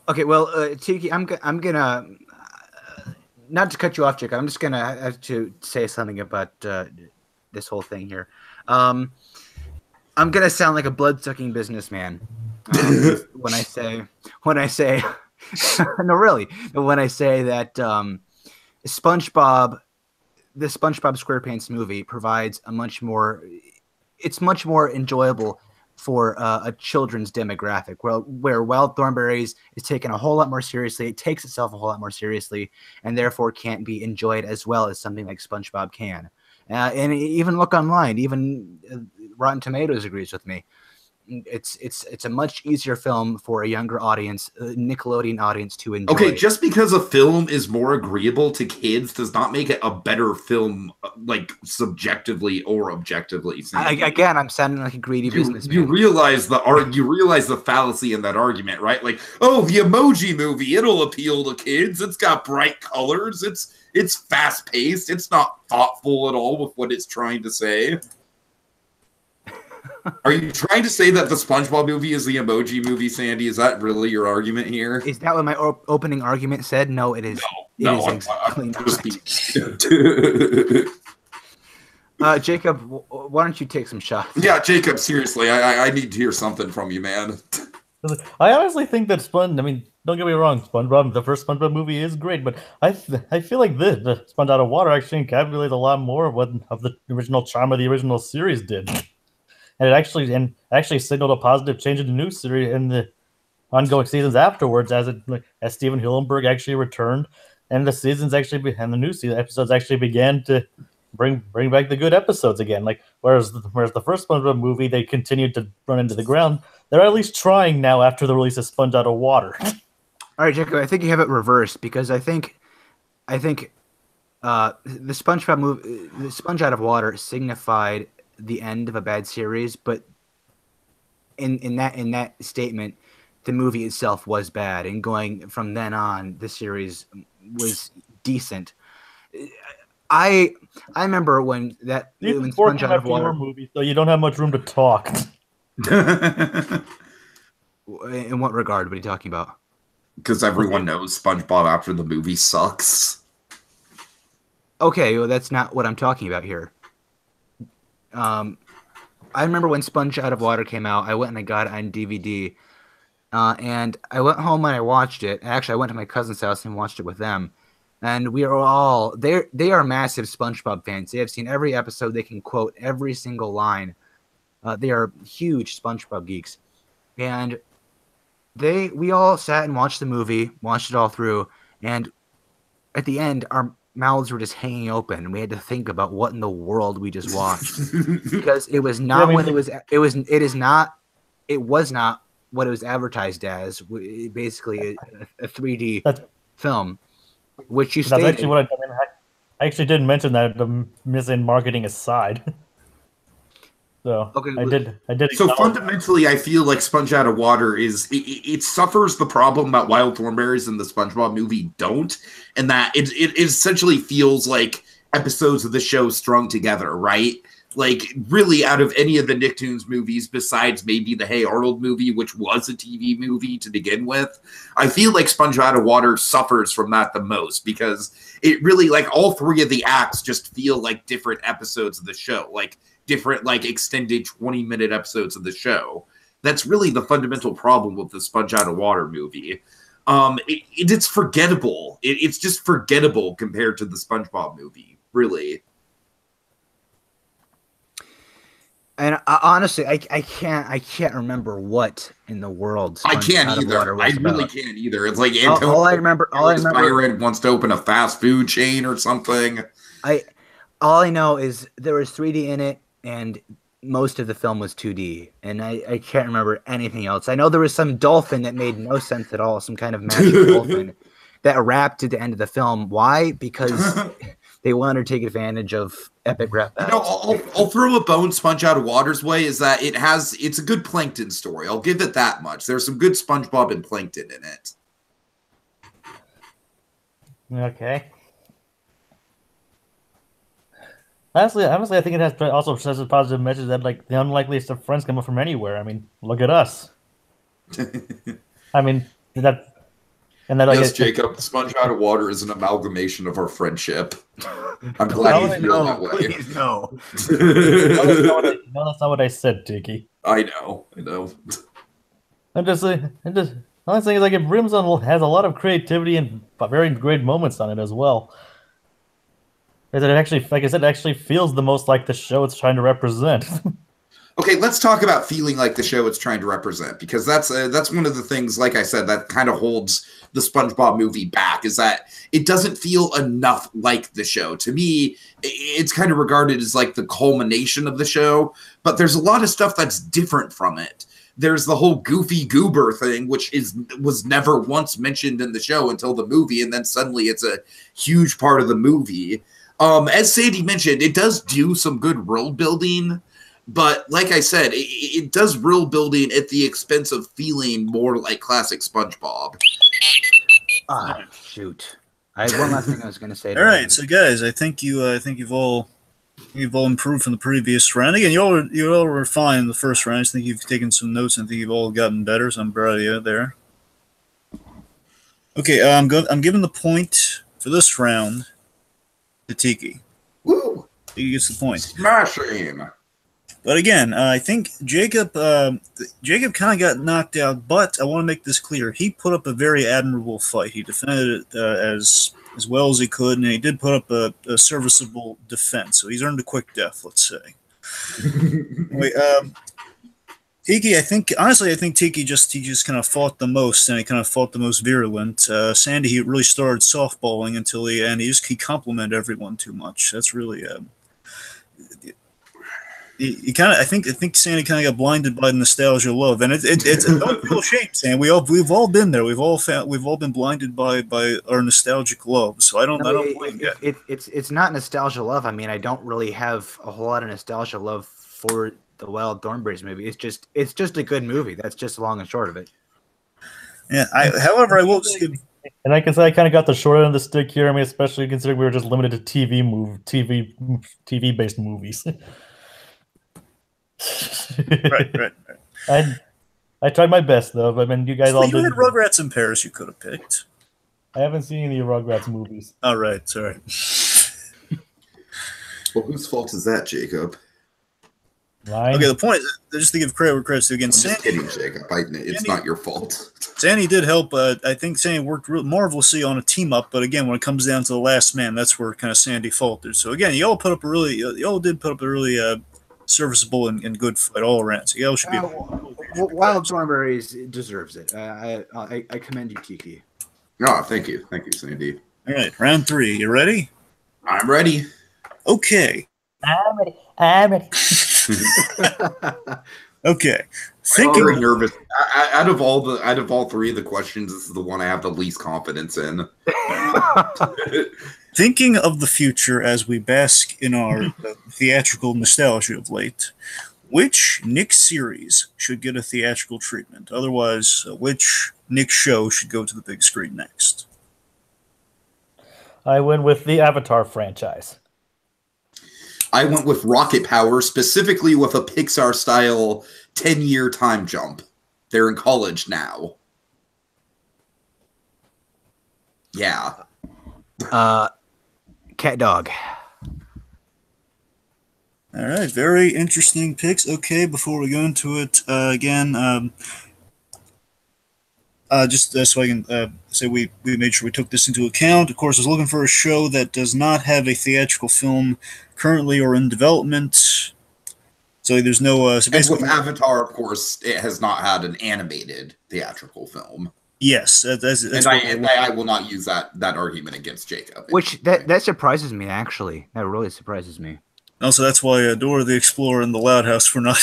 Okay, well, Tiki, I'm gonna not to cut you off, Jacob. I'm just gonna have to say something about this whole thing here. I'm gonna sound like a blood-sucking businessman when I say no, really, when I say that the SpongeBob SquarePants movie provides it's much more enjoyable for a children's demographic, where Wild Thornberrys is taken a whole lot more seriously. It takes itself a whole lot more seriously, and therefore can't be enjoyed as well as something like SpongeBob can. And even look online, even Rotten Tomatoes agrees with me. It's a much easier film for a younger audience, Nickelodeon audience, to enjoy. Okay, just because a film is more agreeable to kids does not make it a better film, subjectively or objectively. Again, I'm sounding like a greedy businessman. You realize the fallacy in that argument, right? The Emoji Movie, it'll appeal to kids. It's got bright colors. It's fast paced. It's not thoughtful at all with what it's trying to say. Are you trying to say that the SpongeBob movie is the Emoji Movie, Sandy? Is that really your argument here? Is that what my opening argument said? No, it is. No, I'm just Jacob, why don't you take some shots? Yeah, Jacob, seriously, I need to hear something from you, man. I honestly think that don't get me wrong, SpongeBob, the first SpongeBob movie is great, but I feel like the Sponge Out of Water actually encapsulates a lot more of the original charm of the original series did. And it actually signaled a positive change in the new series in the ongoing seasons afterwards, as Steven Hillenburg actually returned, and the new season episodes actually began to bring back the good episodes again. Like whereas the first SpongeBob movie, they continued to run into the ground. They're at least trying now after the release of Sponge Out of Water. All right, Jacob, I think you have it reversed because I think the SpongeBob movie, the Sponge Out of Water, signified the end of a bad series, but in that statement, the movie itself was bad, and going from then on, the series was decent. I remember when Sponge Out of Water movie, so you don't have much room to talk. In what regard? What are you talking about? Because everyone knows SpongeBob after the movie sucks. Okay, well, that's not what I'm talking about here. I remember when Sponge Out of Water came out, I went and I got it on DVD. And I went home and I watched it. Actually, I went to my cousin's house and watched it with them. And we are all, they are massive SpongeBob fans. They have seen every episode. They can quote every single line. They are huge SpongeBob geeks. And we all sat and watched the movie, watched it all through. And at the end, our mouths were just hanging open. And we had to think about what in the world we just watched. Because it was not what it was not what it was advertised as, basically a 3D film, which you stated. That's actually what I actually didn't mention that, the missing marketing aside. So okay, I did. So fundamentally, I feel like Sponge Out of Water it suffers the problem that Wild Thornberrys and the SpongeBob movie don't, and that it essentially feels like episodes of the show strung together, right? Like, really, out of any of the NickToons movies, besides maybe the Hey Arnold movie, which was a TV movie to begin with, I feel like Sponge Out of Water suffers from that the most, because it really, like, all three of the acts just feel like different episodes of the show, like different, like, extended 20-minute episodes of the show. That's really the fundamental problem with the Sponge Out of Water movie. It's forgettable. It's just forgettable compared to the SpongeBob movie, really. And honestly, I can't remember what in the world. I can't either. I really can't either. It's like Antonio, all I remember wants to open a fast food chain or something. All I know is there was 3D in it, and most of the film was 2D, and I can't remember anything else. I know there was some dolphin that made no sense at all, some kind of magic dolphin that rapped at the end of the film. Why? Because they wanted to take advantage of epic rap battles. I'll throw a bone Sponge Out of Water's way is that it's a good Plankton story. I'll give it that much. There's some good SpongeBob and Plankton in it. Okay. Honestly, I think it has also says a positive message that, like, the unlikeliest of friends come up from anywhere. I mean, look at us. I mean, that. And then, yes, Jacob, Sponge Out of Water is an amalgamation of our friendship. I'm glad you feel that way. Please, no. No, that's not what I said, Tiki. I know. I'm just the only thing is, like, Brimstone has a lot of creativity and very great moments on it as well. Is that it actually, like I said, it actually feels the most like the show it's trying to represent. Okay, let's talk about feeling like the show it's trying to represent, because that's one of the things, like I said, that kind of holds the SpongeBob movie back, is that it doesn't feel enough like the show. To me, it's kind of regarded as like the culmination of the show, but there's a lot of stuff that's different from it. There's the whole Goofy Goober thing, which was never once mentioned in the show until the movie, and then suddenly it's a huge part of the movie. As Sandy mentioned, it does do some good world building, but like I said, it does world building at the expense of feeling more like classic SpongeBob. Ah, shoot! I had one last thing I was going to say. All right, so guys, I think you've all improved from the previous round. Again, you all were fine in the first round. I think you've taken some notes, and I think you've all gotten better. So I'm proud of you there. Okay, I'm giving the point for this round to Tiki. Woo! Tiki gets the point. Smashing. But again, I think Jacob kind of got knocked out, but I want to make this clear. He put up a very admirable fight. He defended it as well as he could, and he did put up a serviceable defense. So he's earned a quick death, let's say. Anyway, Tiki, I think Tiki just kind of fought the most, and he kind of fought the most virulent. Sandy, he really started softballing until he complimented everyone too much. That's really You kind of, I think Sandy kind of got blinded by nostalgia love, and it's a real shame, Sandy. We've all been there. We've all been blinded by our nostalgic love. So I don't blame you. It's not nostalgia love. I mean, I don't really have a whole lot of nostalgia love for the Wild Thornberrys movie. It's just a good movie. That's just long and short of it. Yeah. However, I will say, and I can say I kind of got the short end of the stick here. I mean, especially considering we were just limited to TV based movies. right. I tried my best though. I mean, you guys all you did. had Rugrats in Paris. You could have picked. I haven't seen any Rugrats movies. All right, sorry. Well, whose fault is that, Jacob? Mine? Okay, the point is, just to give credit where credit's due again, I'm just kidding, Jacob. It's not your fault. Sandy did help. I think Sandy worked marvelously on a team up, but again, when it comes down to the last man, that's where kind of Sandy faltered. So again, you all did put up a really serviceable and good fight all around. So y'all should be. Wild Thornberrys deserves it. I commend you, Tiki. Oh, thank you, Sandy. All right, round 3. You ready? I'm ready. Okay. I'm ready. Okay. I'm already nervous. Out of all 3 of the questions, this is the one I have the least confidence in. Thinking of the future as we bask in our theatrical nostalgia of late, which Nick series should get a theatrical treatment? Otherwise, which Nick show should go to the big screen next? I went with the Avatar franchise. I went with Rocket Power, specifically with a Pixar-style 10-year time jump. They're in college now. Yeah. Cat Dog. All right, very interesting picks. Okay, before we go into it, again, just so I can say we made sure we took this into account. Of course, I was looking for a show that does not have a theatrical film currently or in development. So there's no... so and with Avatar, of course, it has not had an animated theatrical film. Yes. That's I will not use that argument against Jacob. Which, that surprises me, actually. That really surprises me. Also, that's why Dora the Explorer and the Loud House were not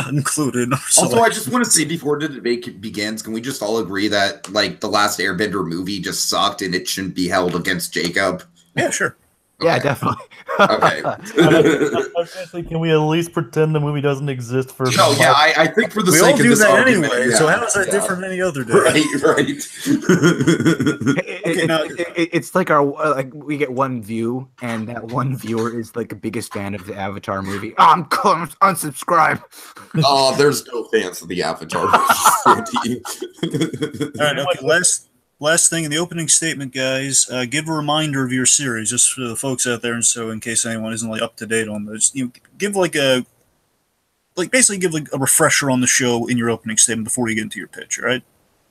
included. Also, I just want to say before the debate begins, can we just all agree that like the last Airbender movie just sucked and it shouldn't be held against Jacob? Yeah, sure. Yeah, definitely. Okay. Honestly, can we at least pretend the movie doesn't exist for? No, yeah, I think for the we sake all of do this that argument, anyway. yeah, So how is that different than any other day? Right. It's like we get one view, and that one viewer is like the biggest fan of the Avatar movie. I'm unsubscribe. Oh, there's no fans of the Avatar. All right, okay, last thing in the opening statement, guys. Give a reminder of your series, just for the folks out there, and so in case anyone isn't like up to date on this, give basically give a refresher on the show in your opening statement before you get into your pitch. All right.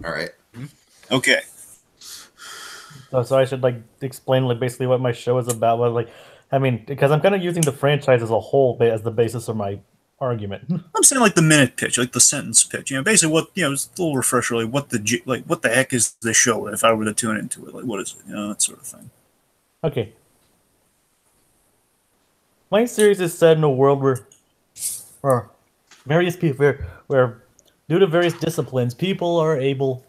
All right. Okay. So I should explain basically what my show is about. Because I'm kind of using the franchise as a whole as the basis of my argument. I'm saying the minute pitch, the sentence pitch. Basically what just a little refresher, what the heck is this show? If I were to tune into it, what is it? That sort of thing. Okay. My series is set in a world where various people, where due to various disciplines, people are able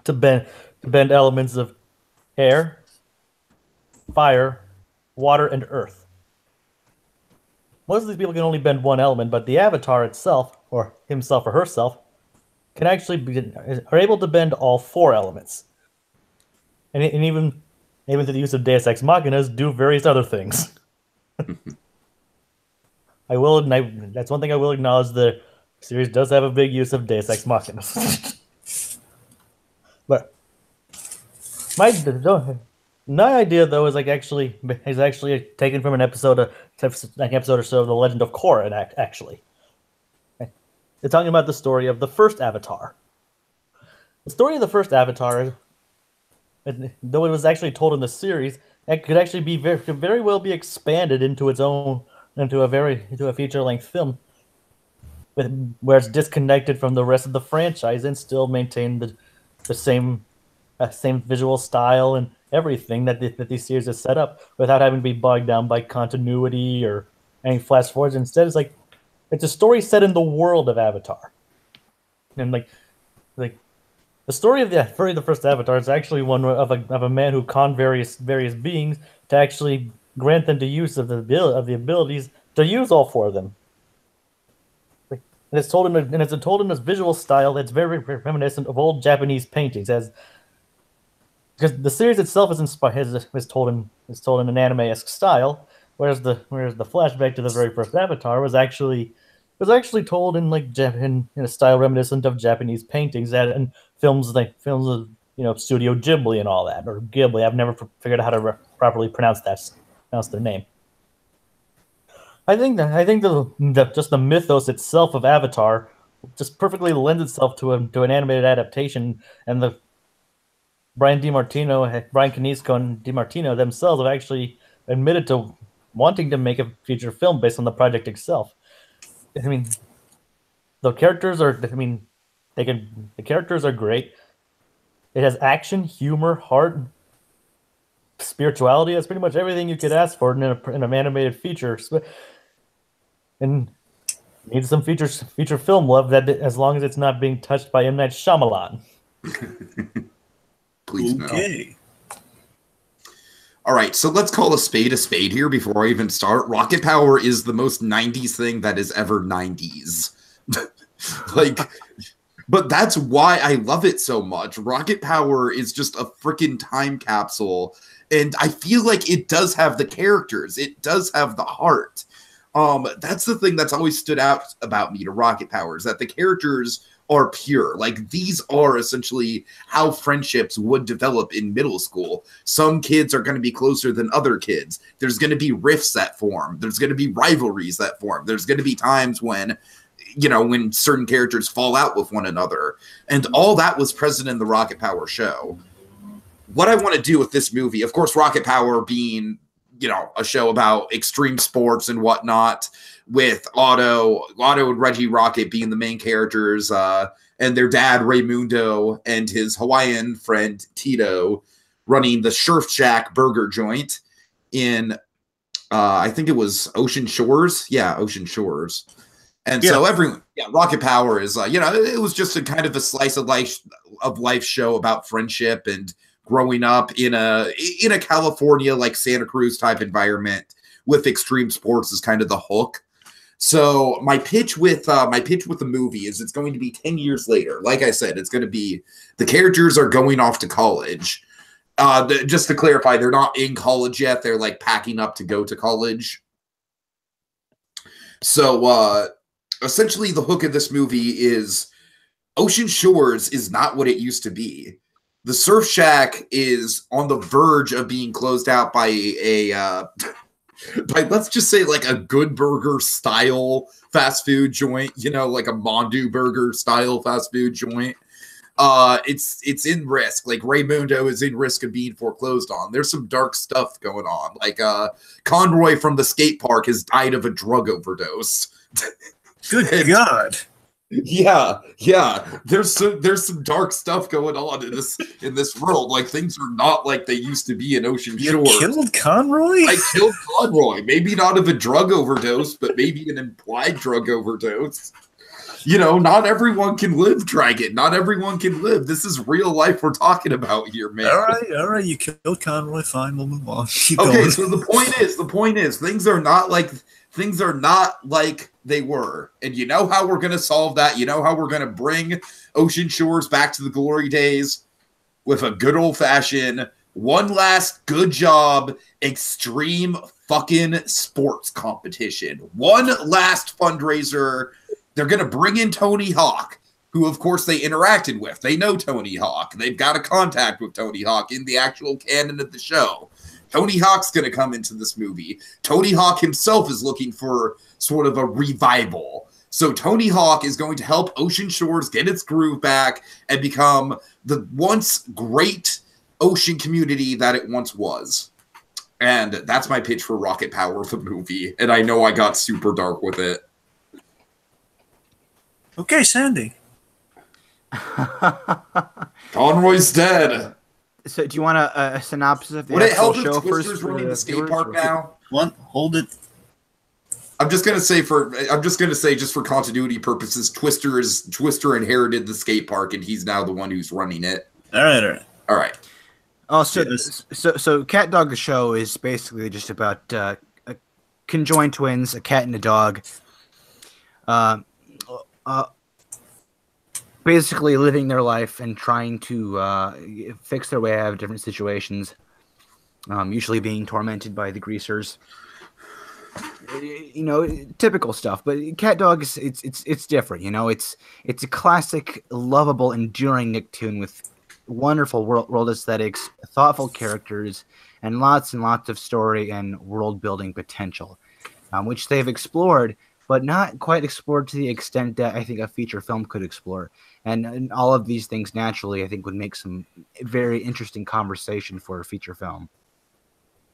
to bend elements of air, fire, water, and earth. Most of these people can only bend one element, but the Avatar itself, or himself or herself, are able to bend all 4 elements, and even through the use of Deus Ex Machinas, do various other things. That's one thing I will acknowledge. The series does have a big use of Deus Ex Machinas. But my idea, though, is actually taken from an episode or so of The Legend of Korra. Actually, it's talking about the story of the first Avatar. The story of the first Avatar, though it was actually told in the series, it could actually be very well be expanded into a feature-length film, where it's disconnected from the rest of the franchise and still maintain the same visual style and everything that these series is set up, without having to be bogged down by continuity or any flash forwards. Instead, it's it's a story set in the world of Avatar, and like the story of the first Avatar is actually one of a man who conned various beings to actually grant them the use of the abilities to use all four of them. And it's told in this visual style that's very reminiscent of old Japanese paintings, because the series itself is told in an anime-esque style, whereas the flashback to the very first Avatar was actually told in in a style reminiscent of Japanese paintings and films of Studio Ghibli and all that, or Ghibli. I've never figured out how to properly pronounce their name. I think just the mythos itself of Avatar just perfectly lends itself to an animated adaptation, and the Brian Canisco and DiMartino themselves have actually admitted to wanting to make a feature film based on the project itself. I mean, the characters are great. It has action, humor, heart, spirituality. That's pretty much everything you could ask for in an animated feature. And needs some feature film love, that as long as it's not being touched by M. Night Shyamalan. Please no. Okay. All right, so let's call a spade here before I even start. Rocket Power is the most 90s thing that is ever 90s. But that's why I love it so much. Rocket Power is just a freaking time capsule, and I feel like it does have the characters. It does have the heart. That's the thing that's always stood out about me to Rocket Power, is that the characters are pure. Like, these are essentially how friendships would develop in middle school. Some kids are going to be closer than other kids. There's going to be rifts that form. There's going to be rivalries that form. There's going to be times when certain characters fall out with one another. And all that was present in the Rocket Power show. What I want to do with this movie, of course, Rocket Power being, a show about extreme sports and whatnot, with Otto and Reggie Rocket being the main characters, and their dad, Raymundo, and his Hawaiian friend, Tito, running the Surf Shack burger joint in, I think it was Ocean Shores. Yeah, Ocean Shores. And so Rocket Power is, it was just a kind of a slice of life show about friendship and growing up in a California, like Santa Cruz type environment with extreme sports is kind of the hook. So my pitch with the movie is it's going to be 10 years later. Like I said, it's going to be the characters are going off to college. Just to clarify, they're not in college yet. They're like packing up to go to college. So essentially the hook of this movie is Ocean Shores is not what it used to be. The Surf Shack is on the verge of being closed out by by, let's just say, like a Good Burger style fast food joint, like a Mondu Burger style fast food joint. It's in risk. Like, Raymundo is in risk of being foreclosed on. There's some dark stuff going on. Like, Conroy from the skate park has died of a drug overdose. Good God. Yeah. There's some dark stuff going on in this world. Like, things are not like they used to be in Ocean Shores. You killed Conroy? I killed Conroy. Maybe not of a drug overdose, but maybe an implied drug overdose. Not everyone can live, Dragon. Not everyone can live. This is real life we're talking about here, man. All right. You killed Conroy. Fine, we'll move on. Keep okay, going. So the point is, things are not like they were. And you know how we're going to solve that? You know how we're going to bring Ocean Shores back to the glory days? With a good old-fashioned, one last good job, extreme fucking sports competition. One last fundraiser. They're going to bring in Tony Hawk, who, of course, they interacted with. They know Tony Hawk. They've got a contact with Tony Hawk in the actual canon of the show. Tony Hawk's going to come into this movie. Tony Hawk himself is looking for sort of a revival. So Tony Hawk is going to help Ocean Shores get its groove back and become the once great ocean community that it once was. And that's my pitch for Rocket Power, the movie. And I know I got super dark with it. Okay, Sandy. Conroy's dead. So, do you want a synopsis of the Would it help show if Twister's first? running the skate park now? One, hold it. I'm just gonna say just for continuity purposes, Twister inherited the skate park and he's now the one who's running it. All right. Oh, so Cat Dog the Show is basically just about conjoined twins, a cat and a dog, basically living their life and trying to fix their way out of different situations, usually being tormented by the greasers. You know, typical stuff. But Cat Dog is it's different. You know, it's a classic, lovable, enduring Nicktoon with wonderful world aesthetics, thoughtful characters, and lots of story and world building potential, which they've explored, but not quite explored to the extent that I think a feature film could explore. And all of these things naturally, I think, would make some very interesting conversation for a feature film.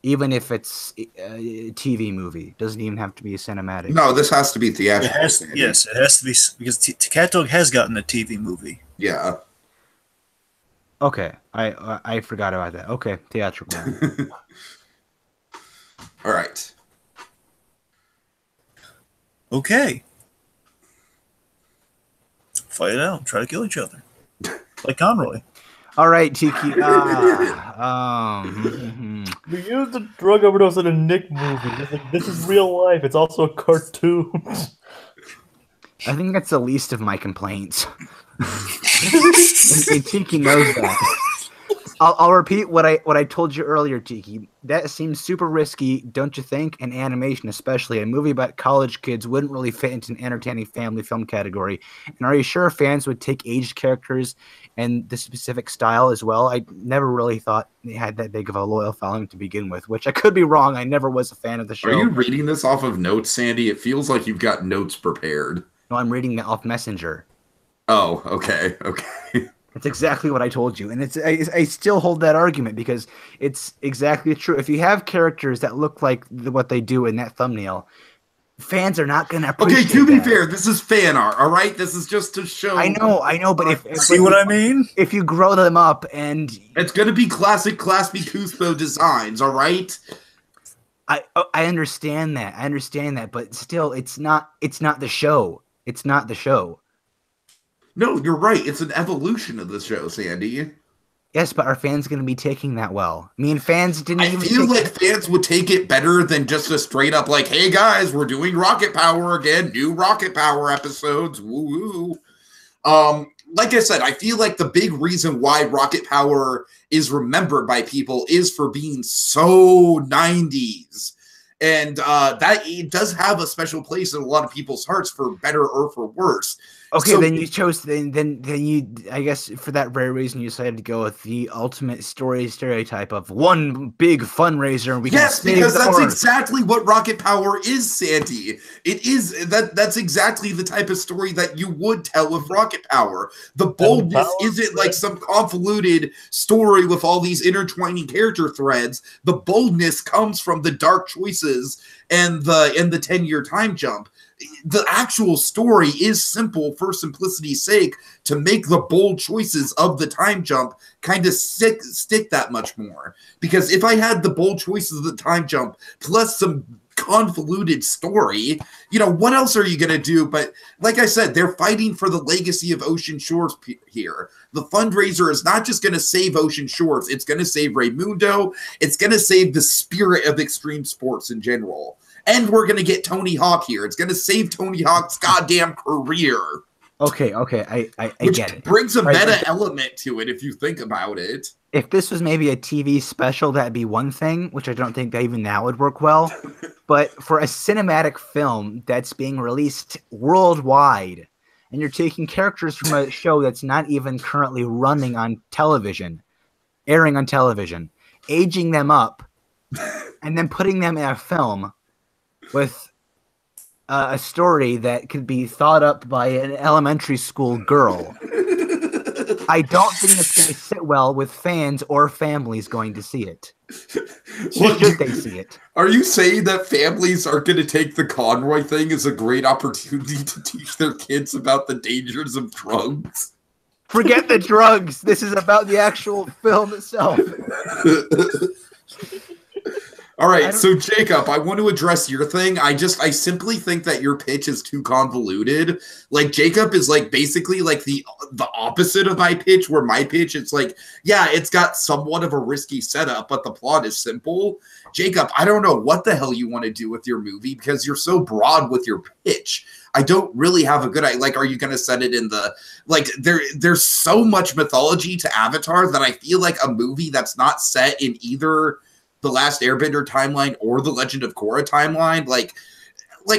Even if it's a TV movie, doesn't even have to be a cinematic. No, this has to be theatrical. Yes, it has to be, because Cat Dog has gotten a TV movie. Yeah. Okay, I forgot about that. Okay, theatrical. All right. Okay. Fight it out. Try to kill each other. Like Conroy. All right, Tiki. We used a drug overdose in a Nick movie. It's like, this is real life. It's also a cartoon. I think that's the least of my complaints. and Tiki knows that. I'll repeat what I told you earlier, Tiki. That seems super risky, don't you think? In animation, especially, a movie about college kids wouldn't really fit into an entertaining family film category. And are you sure fans would take aged characters and the specific style as well? I never really thought they had that big of a loyal following to begin with, which I could be wrong. I never was a fan of the show. Are you reading this off of notes, Sandy? It feels like you've got notes prepared. No, I'm reading it off Messenger. Oh, okay. That's exactly what I told you, and I still hold that argument because it's exactly true. If you have characters that look like what they do in that thumbnail, fans are not going to appreciate. Okay, to be fair, this is fan art, all right? This is just to show. I know, but if see what I mean? If you grow them up and it's going to be classic Class B Cuspo designs, all right? I understand that, but still, it's not the show. It's not the show. No, you're right. It's an evolution of the show, Sandy. Yes, but are fans going to be taking that well? I mean, fans didn't even. I feel like fans would take it better than just a straight up like, "Hey guys, we're doing Rocket Power again. New Rocket Power episodes. Woo woo." Like I said, I feel like the big reason why Rocket Power is remembered by people is for being so 90s. And that it does have a special place in a lot of people's hearts, for better or for worse. Okay, so, then you chose then you, I guess for that very reason, you decided to go with the ultimate stereotype of one big fundraiser. And we yes, can because that's Earth. exactly what Rocket Power is, Sandy. It is that's exactly the type of story that you would tell with Rocket Power. The boldness isn't like some convoluted story with all these intertwining character threads. The boldness comes from the dark choices and the 10-year time jump. The actual story is simple for simplicity's sake, to make the bold choices of the time jump kind of stick that much more. Because if I had the bold choices of the time jump plus some convoluted story, you know, what else are you going to do? But like I said, they're fighting for the legacy of Ocean Shores here. The fundraiser is not just going to save Ocean Shores. It's going to save Raymundo. It's going to save the spirit of extreme sports in general. And we're going to get Tony Hawk here. It's going to save Tony Hawk's goddamn career. Okay, I Which get it. Brings a meta element to it if you think about it. If this was maybe a TV special, that'd be one thing, which I don't think that even that would work well. But for a cinematic film that's being released worldwide, and you're taking characters from a show that's not even currently running on television, airing on television, aging them up, and then putting them in a film with a story that could be thought up by an elementary school girl, I don't think it's going to sit well with fans or families going to see it. Should they see it? Are you saying that families are going to take the Conroy thing as a great opportunity to teach their kids about the dangers of drugs? Forget the drugs. This is about the actual film itself. All right, so Jacob, I want to address your thing. I simply think that your pitch is too convoluted. Like Jacob is like basically like the opposite of my pitch, where my pitch it's like, yeah, it's got somewhat of a risky setup, but the plot is simple. Jacob, I don't know what the hell you want to do with your movie because you're so broad with your pitch. I don't really have a good idea. Like, are you going to set it in the like? There's so much mythology to Avatar that I feel like a movie that's not set in either the Last Airbender timeline or the Legend of Korra timeline, like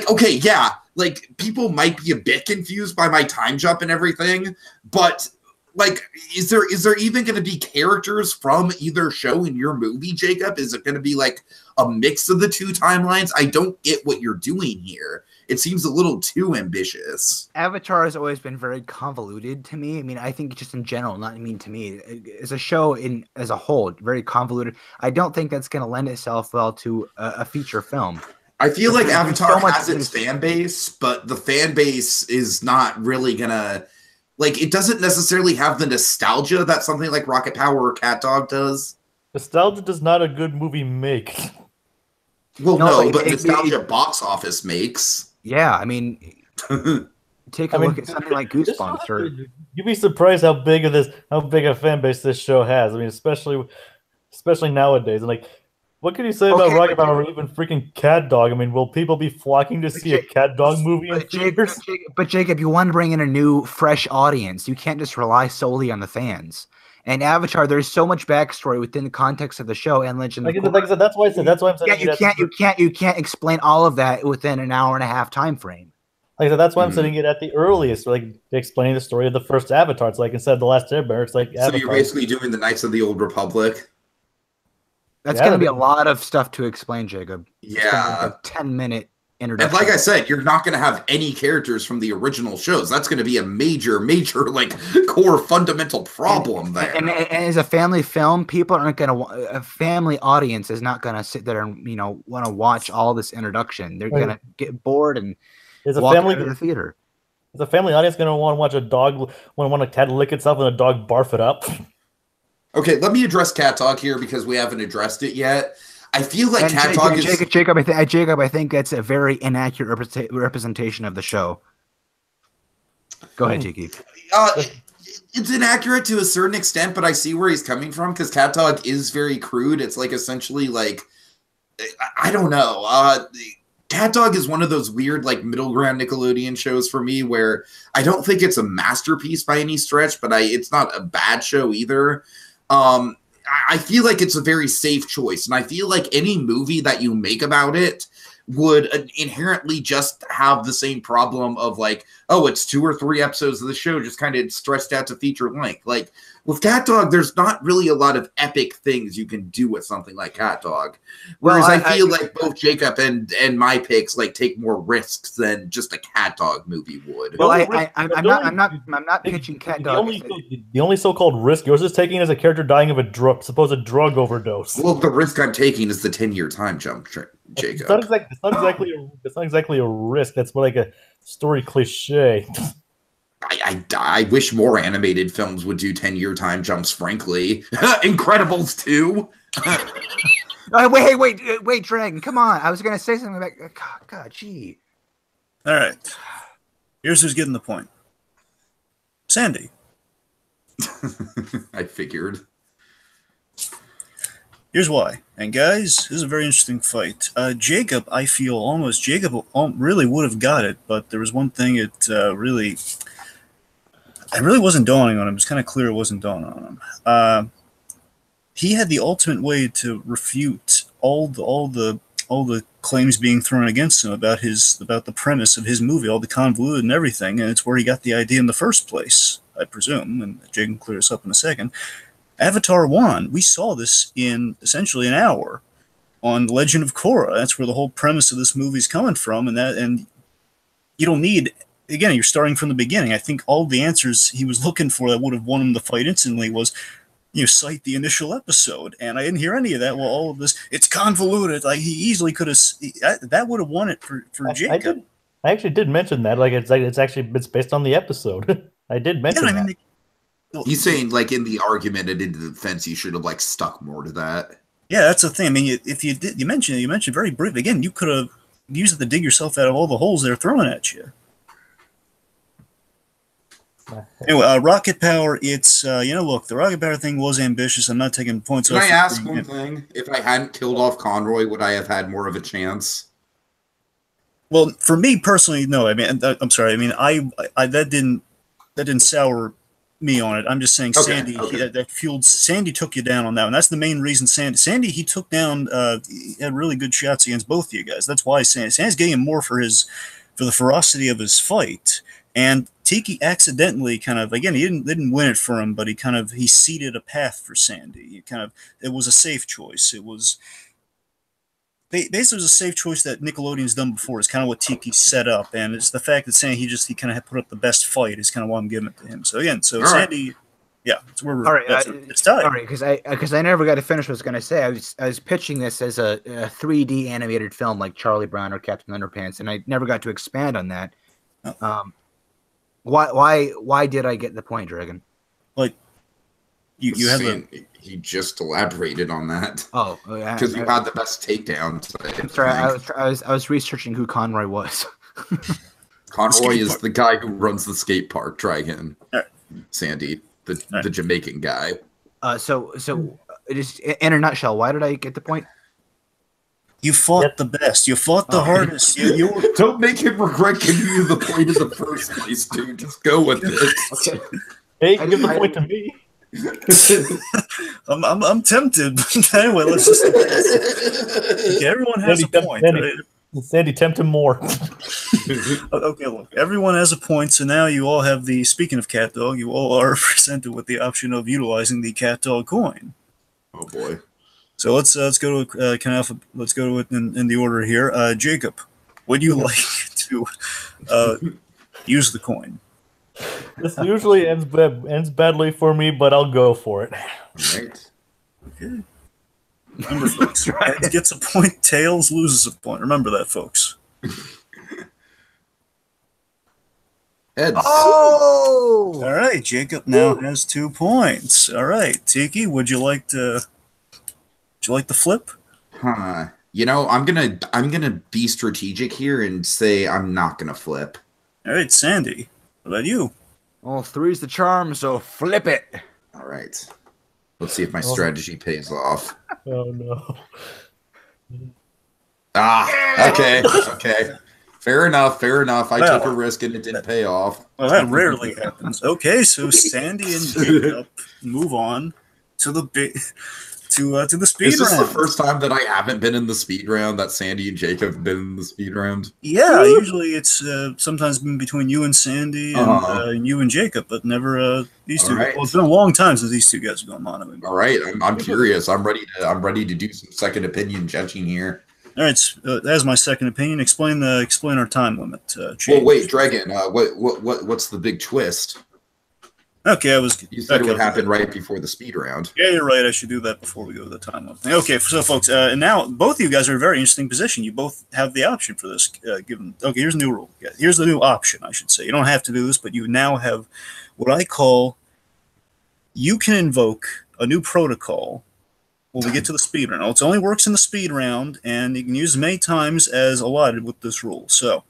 okay, yeah, like people might be a bit confused by my time jump and everything, but like, is there even going to be characters from either show in your movie, Jacob? Is it going to be like a mix of the two timelines? I don't get what you're doing here. It seems a little too ambitious. Avatar has always been very convoluted to me. I mean, I think just in general, not to me, as a show as a whole, very convoluted. I don't think that's going to lend itself well to a feature film. I feel like Avatar has its fan base, but the fan base is not really going to, like, it doesn't necessarily have the nostalgia that something like Rocket Power or Cat Dog does. Nostalgia does not a good movie make. Well, no, but nostalgia box office makes. Yeah, I mean, take a look at something like Goosebumps. Or you'd be surprised how big a fan base this show has. I mean, especially nowadays. And like, what can you say about Rocket Power or even freaking Cat Dog? I mean, will people be flocking to see a Cat Dog movie in theaters? But Jacob, you want to bring in a new, fresh audience. You can't just rely solely on the fans. And Avatar, there's so much backstory within the context of the show and Legend. Like I said, that's why I said. That's why I'm saying. You can't explain all of that within an hour and a half time frame. Like I said, that's why I'm setting it at the earliest, like explaining the story of the first Avatar. It's like instead of the Last Airbender, it's like Avatar. So you're basically doing the Knights of the Old Republic. That's going to be a lot of stuff to explain, Jacob. Yeah, a 10-minute introduction. And like I said, you're not going to have any characters from the original shows. That's going to be a major like core fundamental problem there. And as a family film, people aren't going to. A family audience is not going to sit there and want to watch all this introduction. They're going to get bored and walk out of the theater. Is a family audience going to want to watch a dog want a cat lick itself and a dog barf it up? Okay, let me address Cat Dog here because we haven't addressed it yet. I feel like Cat Dog is... Jacob, I think that's a very inaccurate representation of the show. Go ahead, Tiki. It's inaccurate to a certain extent, but I see where he's coming from because Cat Dog is very crude. It's like essentially like... I don't know. Cat Dog is one of those weird like middle ground Nickelodeon shows for me where I don't think it's a masterpiece by any stretch, but it's not a bad show either. I feel like it's a very safe choice, and I feel like any movie that you make about it would inherently just have the same problem of like, oh, it's 2 or 3 episodes of the show just kind of stretched out to feature length. Like with Cat Dog, there's not really a lot of epic things you can do with something like Cat Dog. Whereas I feel like both Jacob and my picks like take more risks than just a Cat Dog movie would. Well, I'm not pitching Cat Dog. The only so-called risk yours is taking as a character dying of a supposed drug overdose. Well, the risk I'm taking is the 10-year time jump, Jacob. It's not exactly a risk. That's more like a story cliche. I wish more animated films would do 10-year time jumps, frankly. Incredibles 2. Wait, Dragon, come on. I was going to say something about... God, gee. All right. Here's who's getting the point. Sandy. I figured. Here's why. And guys, this is a very interesting fight. Jacob, I feel Jacob really would have got it, but there was one thing it really wasn't dawning on him. It was kind of clear it wasn't dawning on him. He had the ultimate way to refute all the claims being thrown against him about the premise of his movie, all the convoluted and everything, and it's where he got the idea in the first place, I presume, and Jake can clear this up in a second. Avatar 1, we saw this in essentially an hour on Legend of Korra. That's where the whole premise of this movie is coming from, and you don't need... Again, you're starting from the beginning. I think all the answers he was looking for that would have won him the fight instantly was, cite the initial episode. And I didn't hear any of that. Well, all of this, it's convoluted. Like, he easily could have... That would have won it for Jacob. I actually did mention that. It's based on the episode. I did mention that. He's saying, like, in the argument and in the defense, you should have, like, stuck more to that. Yeah, that's the thing. I mean, if you mentioned very briefly. Again, you could have used it to dig yourself out of all the holes they're throwing at you. Anyway, rocket power. It's look, the rocket power thing was ambitious. I'm not taking points Can off. I ask one thing? If I hadn't killed off Conroy, would I have had more of a chance? Well, for me personally, no. I mean, I'm sorry. I mean, I that didn't sour me on it. I'm just saying, Okay, Sandy okay. that fueled. Sandy took you down on that one. That's the main reason. Sandy he took down. He had really good shots against both of you guys. That's why Sandy's getting more for the ferocity of his fight. And Tiki accidentally kind of, again, he didn't win it for him, but he seeded a path for Sandy. It was a safe choice. It was basically it was a safe choice that Nickelodeon's done before. It's kind of what Tiki set up, and it's the fact that Sandy he kind of put up the best fight is kind of why I'm giving it to him. So again, All Sandy, right. yeah, it's where we're All right, it's tied. All right, because I never got to finish what I was going to say. I was pitching this as a 3D animated film like Charlie Brown or Captain Underpants, and I never got to expand on that. Oh. Why did I get the point, Dragon? Like you have He just elaborated on that. Oh, Because you had the best takedowns. I'm sorry, I was researching who Conroy was. Conroy is the guy who runs the skate park, Dragon. Right. Sandy, the Jamaican guy. So just in a nutshell, why did I get the point? You fought the best. You fought the hardest. You were... Don't make him regret giving you the point in the first place, dude. Just go with it. Okay. Hey, give the point to me. I'm tempted. But anyway, let's just. Okay, everyone has a point. Sandy, tempt him more. Okay, look, everyone has a point, so now you all have the. Speaking of cat dog, you all are presented with the option of utilizing the cat dog coin. Oh boy. So let's go to let's go to it in the order here. Jacob, would you like to use the coin? This usually ends badly for me, but I'll go for it. All right. Okay. Remember, folks, heads gets a point, tails loses a point. Remember that, folks. Heads. Oh! All right, Jacob now has 2 points. All right, Tiki, would you like to flip? Huh. You know, I'm gonna be strategic here and say I'm not gonna flip. All right, Sandy, what about you? Well, three's the charm, so flip it. All right. Let's see if my strategy pays off. Oh no. Okay. Fair enough. I took a risk and it didn't pay off. Well, that rarely happens. Okay, so Sandy and Jacob move on to the speed Is this round. the first time that I haven't been in the speed round? That Sandy and Jacob have been in the speed round? Yeah, usually it's sometimes been between you and Sandy and you and Jacob, but never these two. Right. Well, it's been a long time since these two guys have gone on. I mean, All right, I'm curious. I'm ready to do some second opinion judging here. all right, that's my second opinion. Explain our time limit. Well, change. wait, Dragon. What's the big twist? Okay, You said it would happen right before the speed round. Yeah, you're right. I should do that before we go to the time limit thing. Okay, so folks, and now both of you guys are in a very interesting position. You both have the option for this. Okay, here's a new rule. Yeah, here's the new option, I should say. You don't have to do this, but you now have what I call. You can invoke a new protocol when we get to the speed round. It only works in the speed round, and you can use as many times as allotted with this rule. So,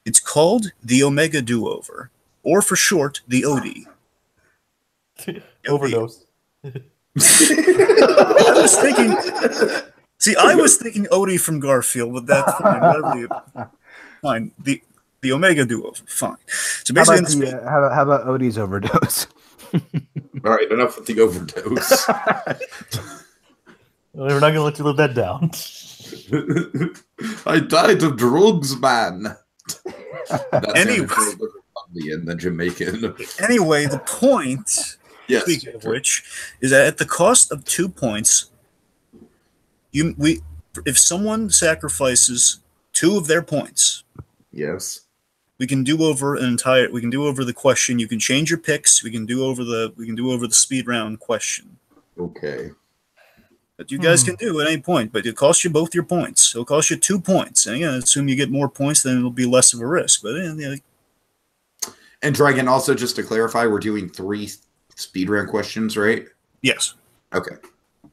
it's called the Omega Do-Over, or for short, the OD. Overdose. I was thinking Odie from Garfield, but that's fine. Fine. The Omega Do-Over. Fine. So basically, How about Odie's overdose? All right, enough with the overdose. We're not gonna let you live that down. I died of drugs, man. Anyway. In the Jamaican. Anyway, the point, Yes. speaking of which, is that at the cost of 2 points, if someone sacrifices 2 of their points, Yes. we can do over the question. You can change your picks. We can do over the speed round question. Okay. That you guys can do at any point, but it costs you both your points. It'll cost you 2 points. And again, assume you get more points, then it'll be less of a risk. But And Dragon, also just to clarify, we're doing 3 speed round questions, right? yes. Okay.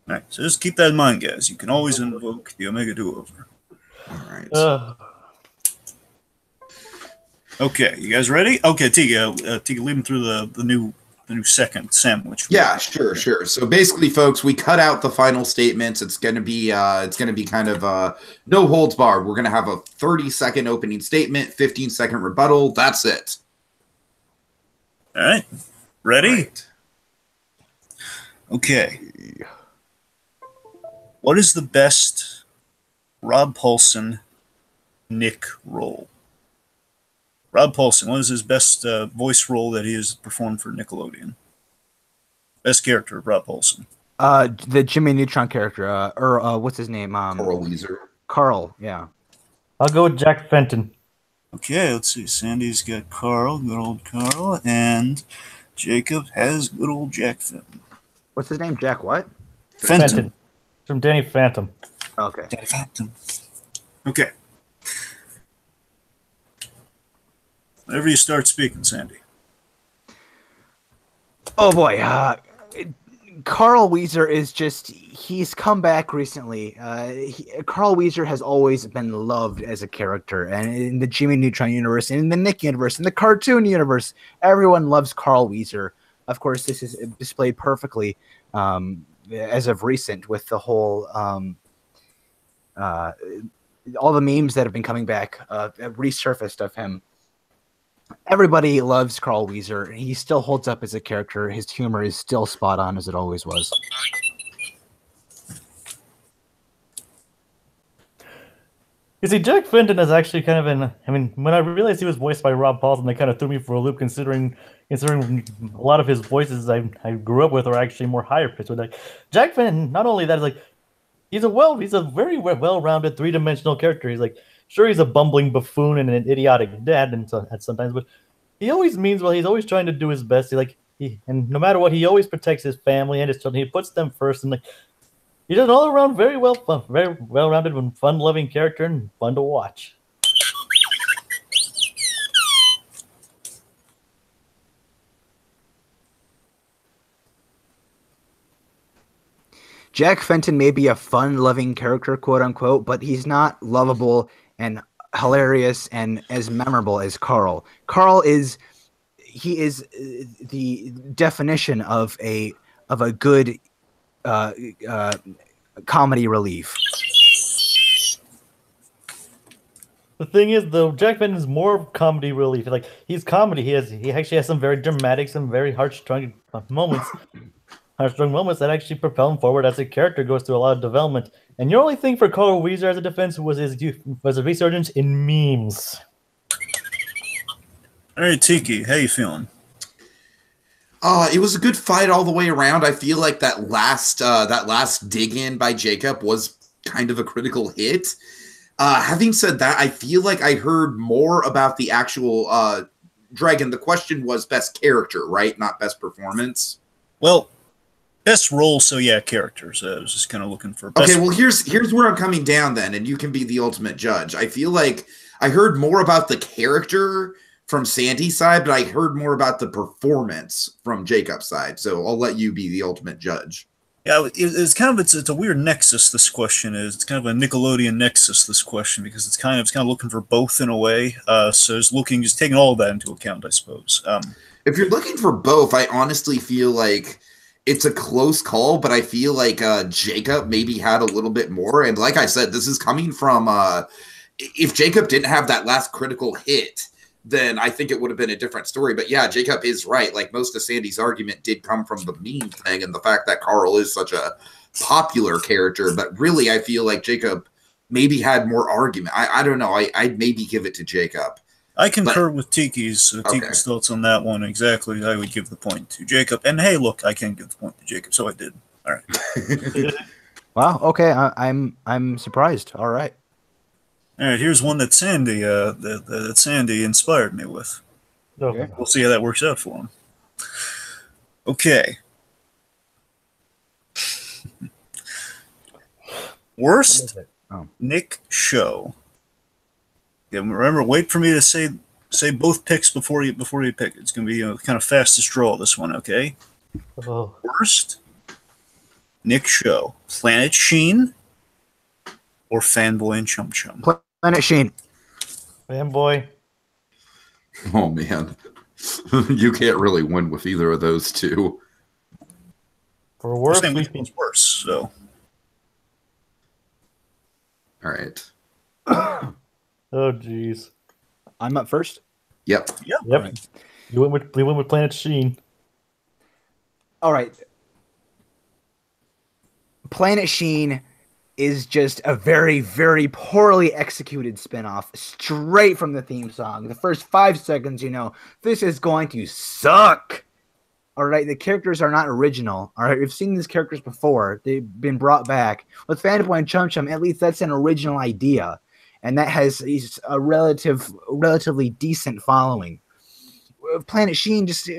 All All right, so just keep that in mind, guys. You can always invoke the Omega Do-Over. All right. Okay, you guys ready? Okay, Tiki, lead them through the new second sandwich. Yeah, sure. So basically, folks, we cut out the final statements. It's gonna be kind of no holds barred. We're gonna have a 30-second opening statement, 15-second rebuttal. That's it. All right, ready? Right. Okay. What is the best Rob Paulsen Nick role? Rob Paulsen, what is his best voice role that he has performed for Nickelodeon? Best character of Rob Paulsen. The Jimmy Neutron character, or what's his name? Carl Weezer. Carl, yeah. I'll go with Jack Fenton. Okay, let's see. Sandy's got Carl, good old Carl, and Jacob has good old Jack Fenton. What's his name? Jack what? Fenton. From Danny Phantom. Okay. Danny Phantom. Okay. Whenever you start speaking, Sandy. Oh boy, Carl Weezer is he's come back recently. Carl Weezer has always been loved as a character, and in the Jimmy Neutron universe, and in the Nick universe, in the cartoon universe, everyone loves Carl Weezer. Of course, this is displayed perfectly as of recent with the whole all the memes that have been coming back resurfaced of him. Everybody loves Carl Weezer. He still holds up as a character. His humor is still spot on as it always was. You see, Jack Fenton is actually kind of when I realized he was voiced by Rob Paulsen, they kind of threw me for a loop considering a lot of his voices I grew up with are actually more higher pitched. Like Jack Fenton, not only that, is like he's a very well-rounded three-dimensional character. He's like, sure, he's a bumbling buffoon and an idiotic dad, and sometimes, but he always means well. He's always trying to do his best. And no matter what, he always protects his family and his children. He puts them first, and he's an all-around very well-rounded and fun-loving character and fun to watch. Jack Fenton may be a fun-loving character, quote-unquote, but he's not lovable and hilarious and as memorable as Carl. Carl is the definition of a good comedy relief. The thing is, though, Jack Fenton is more comedy relief. Like he's comedy. He actually has some very dramatic, some very heartstrung moments. Heartstrung moments that actually propel him forward as a character goes through a lot of development. And your only thing for Carl Weezer as a defense was a resurgence in memes. All right, Tiki, how you feeling? It was a good fight all the way around. I feel like that last dig in by Jacob was kind of a critical hit. Having said that, I feel like I heard more about the actual Dragon. The question was best character, right? Not best performance. Well, best role, so yeah, characters. I was just kind of looking for best. Okay, well, here's where I'm coming down then, and you can be the ultimate judge. I feel like I heard more about the character from Sandy's side, but I heard more about the performance from Jacob's side. So I'll let you be the ultimate judge. Yeah, it's a weird nexus. This question is it's kind of a Nickelodeon nexus. This question because it's kind of looking for both in a way. So it's just taking all of that into account, I suppose. If you're looking for both, I honestly feel like it's a close call, but I feel like Jacob maybe had a little bit more. And like I said, this is coming from if Jacob didn't have that last critical hit, then I think it would have been a different story. But yeah, Jacob is right. Like most of Sandy's argument did come from the meme thing and the fact that Carl is such a popular character. But really, I feel like Jacob maybe had more argument. I don't know. I'd maybe give it to Jacob. I concur with Tiki's thoughts on that one. Exactly. I would give the point to Jacob. And hey, look, I can give the point to Jacob, so I did. All right. Wow. Okay. I'm surprised. All right. All right. Here's one that Sandy that Sandy inspired me with. Okay. We'll see how that works out for him. Okay. Worst Nick show. Yeah, remember, wait for me to say both picks before you pick. It's going to be kind of fastest draw, this one, okay? Oh. Worst Nick Show, Planet Sheen, or Fanboy and Chum Chum? Planet Sheen. Fanboy. Oh man, you can't really win with either of those two. For worse, Saying which one's worse, so. All right. Oh, jeez. I'm up first. Yep. Yep. Right. You went with Planet Sheen. All right. Planet Sheen is just a very, very poorly executed spinoff straight from the theme song. The first 5 seconds, you know, this is going to suck. All right, the characters are not original. All right, we've seen these characters before. They've been brought back. With Fanboy and Chum Chum, at least that's an original idea. And that has a relatively decent following. Planet Sheen, just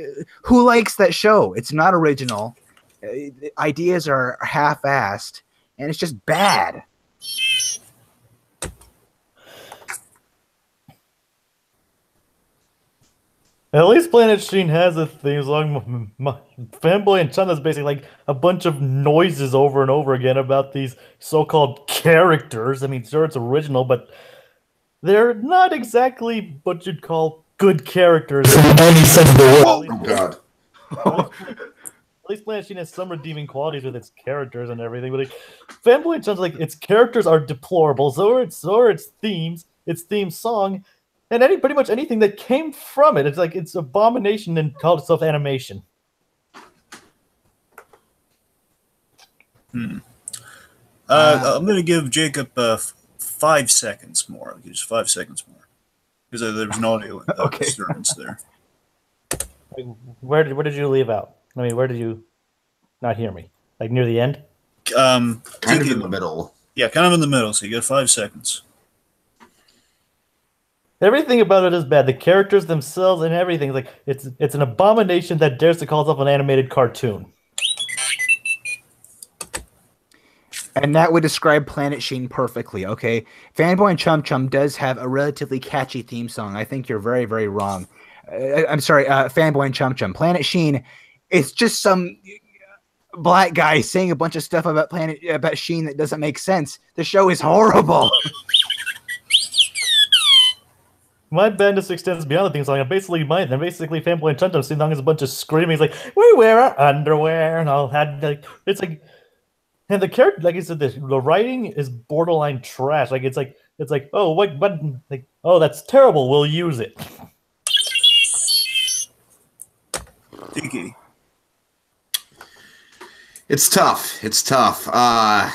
who likes that show? It's not original. Ideas are half-assed, and it's just bad. At least Planet Sheen has a theme song. Fanboy and Chum is basically like a bunch of noises over and over again about these so-called characters. I mean, sure, it's original, but they're not exactly what you'd call good characters. Any sense of the word. Oh God. At least Planet Sheen has some redeeming qualities with its characters and everything, but like, Fanboy and Chum's like its characters are deplorable. So are its themes, its theme song, and pretty much anything that came from it. It's like it's abomination and called itself animation. I'm going to give Jacob 5 seconds more. I'll give just 5 seconds more because there was an audio disturbance there. Where did you leave out? I mean, where did you not hear me? Like near the end? Kind of in the middle. Yeah, kind of in the middle. So you get 5 seconds. Everything about it is bad. The characters themselves and everything. Like it's an abomination that dares to call itself an animated cartoon. And that would describe Planet Sheen perfectly, okay? Fanboy and Chum Chum does have a relatively catchy theme song. I think you're very, very wrong. I'm sorry, Fanboy and Chum Chum. Planet Sheen, it's just some black guy saying a bunch of stuff about Sheen that doesn't make sense. The show is horrible. My madness extends beyond the theme song. And basically, Fanboy and Chum Chum sing along is a bunch of screaming. It's like, we wear our underwear and all that. Like, it's like, and the character, like I said, the writing is borderline trash. Like it's like, oh, what, like, oh, that's terrible. We'll use it. Tiki. It's tough. I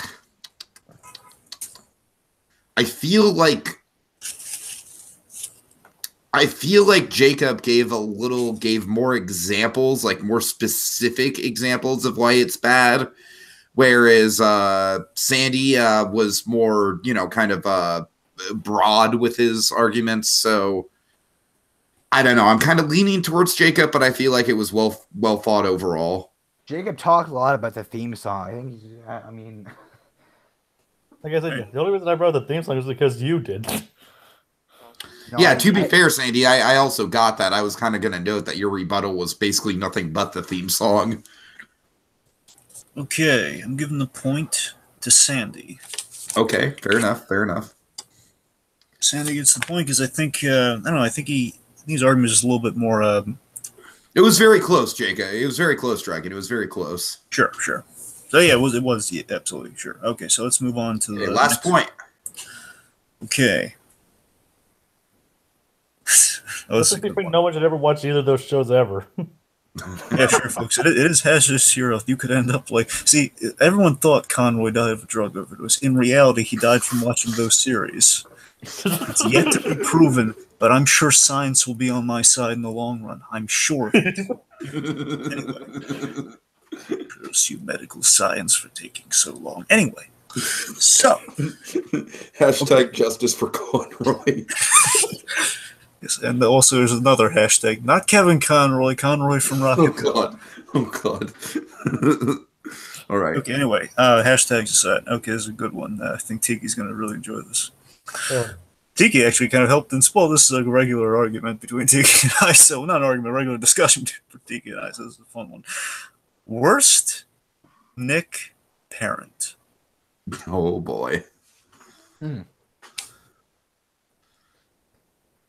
feel like Jacob gave more examples, like more specific examples of why it's bad, whereas Sandy was more, kind of broad with his arguments. So I don't know. I'm kind of leaning towards Jacob, but I feel like it was well thought overall. Jacob talked a lot about the theme song. I mean, like I said, the only reason I brought the theme song is because you did. no, Yeah, to be fair, Sandy, I also got that. I was kind of going to note that your rebuttal was basically nothing but the theme song. Okay, I'm giving the point to Sandy. Okay, fair enough. Sandy gets the point because I think, I think his argument is a little bit more... It was very close, Jacob. It was very close, Dragon. It was very close. Sure. So yeah, it was yeah, absolutely sure. Okay, so let's move on to the last point. Okay. No one should ever watch either of those shows ever. Yeah, sure, folks. It is hazardous here. You could end up like... See, everyone thought Conroy died of a drug overdose. In reality, he died from watching those series. It's yet to be proven, but I'm sure science will be on my side in the long run. I'm sure. Anyway. Curse you, medical science, for taking so long. Anyway, so... Hashtag justice for Conroy. Yes, and also there's another hashtag. Not Kevin Conroy, Conroy from Rocket. Oh, God. All right. Okay, anyway, hashtags aside. Okay, this is a good one. I think Tiki's going to really enjoy this. Yeah. Tiki actually kind of helped install. This is a regular argument between Tiki and I. So, not an argument, regular discussion for Tiki and I. So, this is a fun one. Worst Nick parent. Oh boy. Hmm.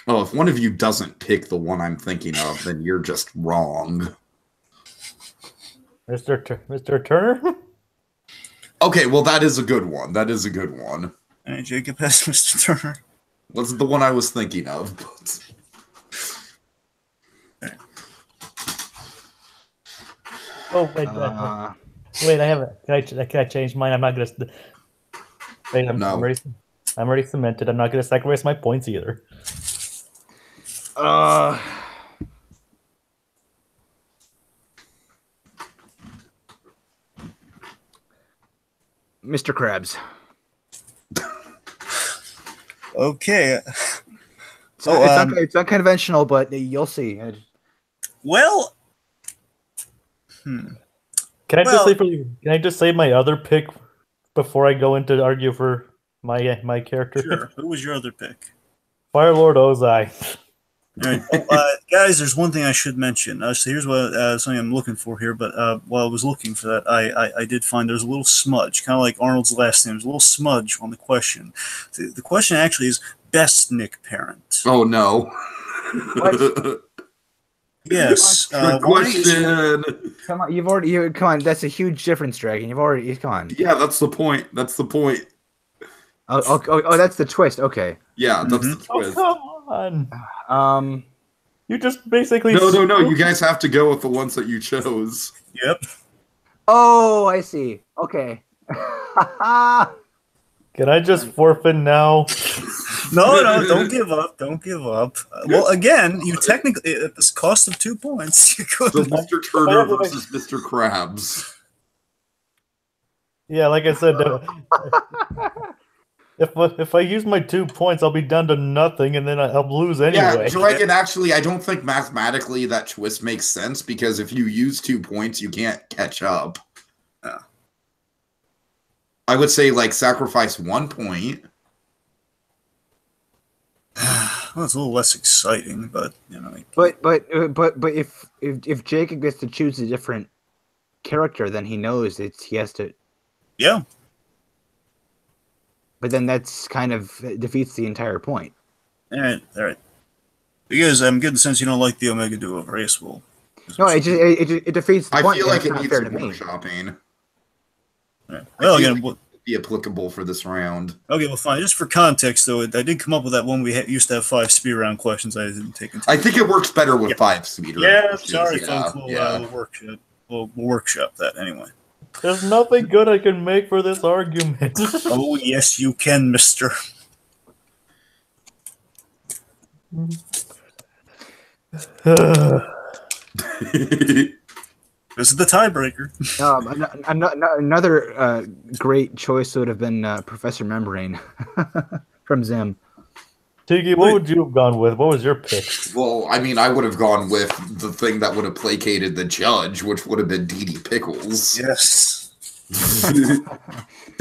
Oh, if one of you doesn't pick the one I'm thinking of, then you're just wrong. Mr. Turner? Okay, well, that is a good one. That is a good one. All right, Jacob has Mr. Turner. Wasn't the one I was thinking of, but... Oh, wait. Wait, I haven't. Can I change mine? I'm not going to... Wait, I'm already cemented. I'm not going to sacrifice my points either. Mr. Krabs. Okay. It's unconventional, but you'll see. Well... Can I just say my other pick before I go into argue for my character? Sure. Who was your other pick? Firelord Ozai. All right. Guys, there's one thing I should mention. So here's what something I'm looking for here. But while I was looking for that, I did find there's a little smudge, kind of like Arnold's last name. There's a little smudge on the question. The question actually is best Nick parent. Oh no. Yes. Question. Come on, come on. That's a huge difference, Dragon. Come on. Yeah, that's the point. That's the point. Oh, that's the twist. Okay. Yeah, that's the twist. Oh, come on. You just basically... No. You guys have to go with the ones that you chose. Yep. Oh, I see. Okay. Can I just forfeit now? No, don't give up. Don't give up. Well, again, you technically, at the cost of 2 points, you could. So Mr. Turner versus Mr. Krabs. Yeah, like I said, if I use my 2 points, I'll be down to nothing, and then I'll lose anyway. Yeah, Dragon, actually, I don't think mathematically that twist makes sense, because if you use 2 points, you can't catch up. I would say, like, sacrifice 1 point. Well, it's a little less exciting, but you know. But if Jacob gets to choose a different character, then he knows he has to. Yeah. But then that's kind of defeats the entire point. All right. Because I'm getting the sense you don't like the Omega Duo race. Well, no, it defeats the I point. feel like it not needs fair some to me. workshopping. Right. Well, again, be applicable for this round. Okay, well, fine. Just for context, though, I did come up with that one. We used to have 5 speed round questions. I didn't take into. I think it works better with 5 speed round. Yeah, questions. sorry, folks. We'll workshop that anyway. There's nothing good I can make for this argument. Oh, yes, you can, mister. This is the tiebreaker. Another great choice would have been Professor Membrane from Zim. Tiki, what would you have gone with? What was your pick? Well, I mean, I would have gone with the thing that would have placated the judge, which would have been Dee Dee Pickles. Yes.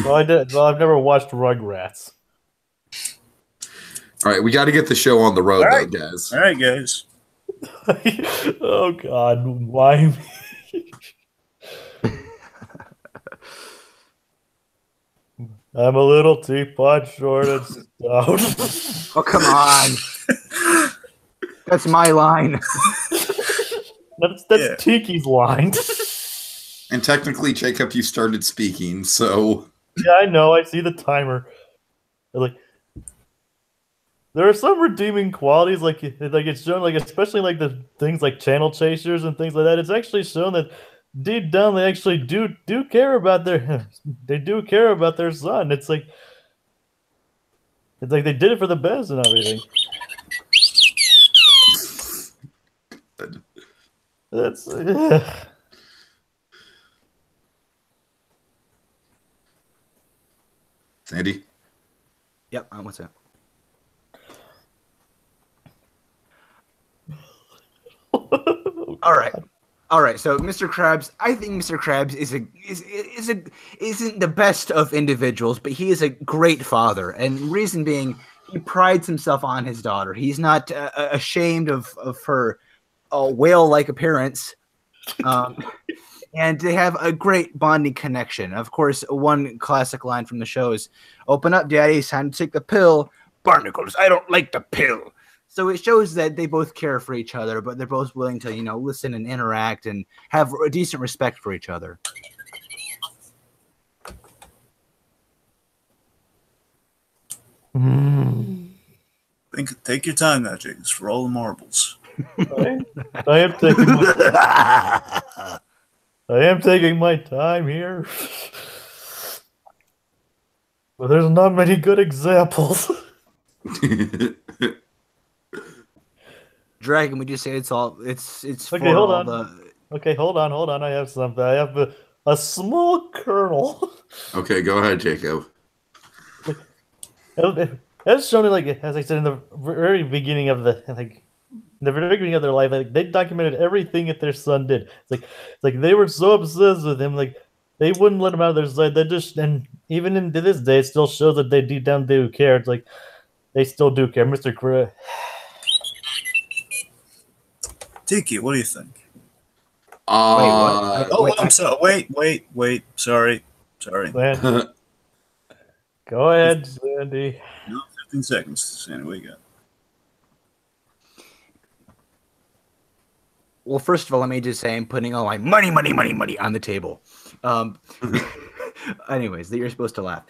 Well, I've never watched Rugrats. All right, we got to get the show on the road, All right. though, guys. All right, guys. Oh, God. Why me? I'm a little teapot short and stout. Oh, come on. That's my line. That's Tiki's line. And technically, Jacob, you started speaking, so... Yeah, I know. I see the timer. Like, there are some redeeming qualities, like it's shown, like especially like the things like channel chasers and things like that. It's actually shown that deep down they actually do care about their son. It's like they did it for the best and everything. That's Sandy? Yep, what's that? All right. So, Mr. Krabs, I think Mr. Krabs isn't the best of individuals, but he is a great father. And reason being, he prides himself on his daughter. He's not ashamed of her whale-like appearance. and they have a great bonding connection. Of course, one classic line from the show is, "Open up, Daddy, it's time to take the pill." "Barnacles, I don't like the pill." So it shows that they both care for each other, but they're both willing to, listen and interact and have a decent respect for each other. Take your time now, Jake. It's for all the marbles. I am taking my time here. But there's not many good examples. Dragon, would you say it's okay, for hold all on. Okay, hold on. I have something. I have a small kernel. Okay, go ahead, Jacob. As shown, as I said in the very beginning of the very beginning of their life, they documented everything that their son did. It's like they were so obsessed with him, they wouldn't let him out of their sight. And even into this day, it still shows that they deep down do care. It's like they still do care, Mr. Tiki, what do you think? Wait, what? I'm sorry. Wait. Sorry. Go ahead, Sandy. No, 15 seconds, Sandy. What you got? Well, first of all, let me just say I'm putting all my money on the table. Anyways, that you're supposed to laugh.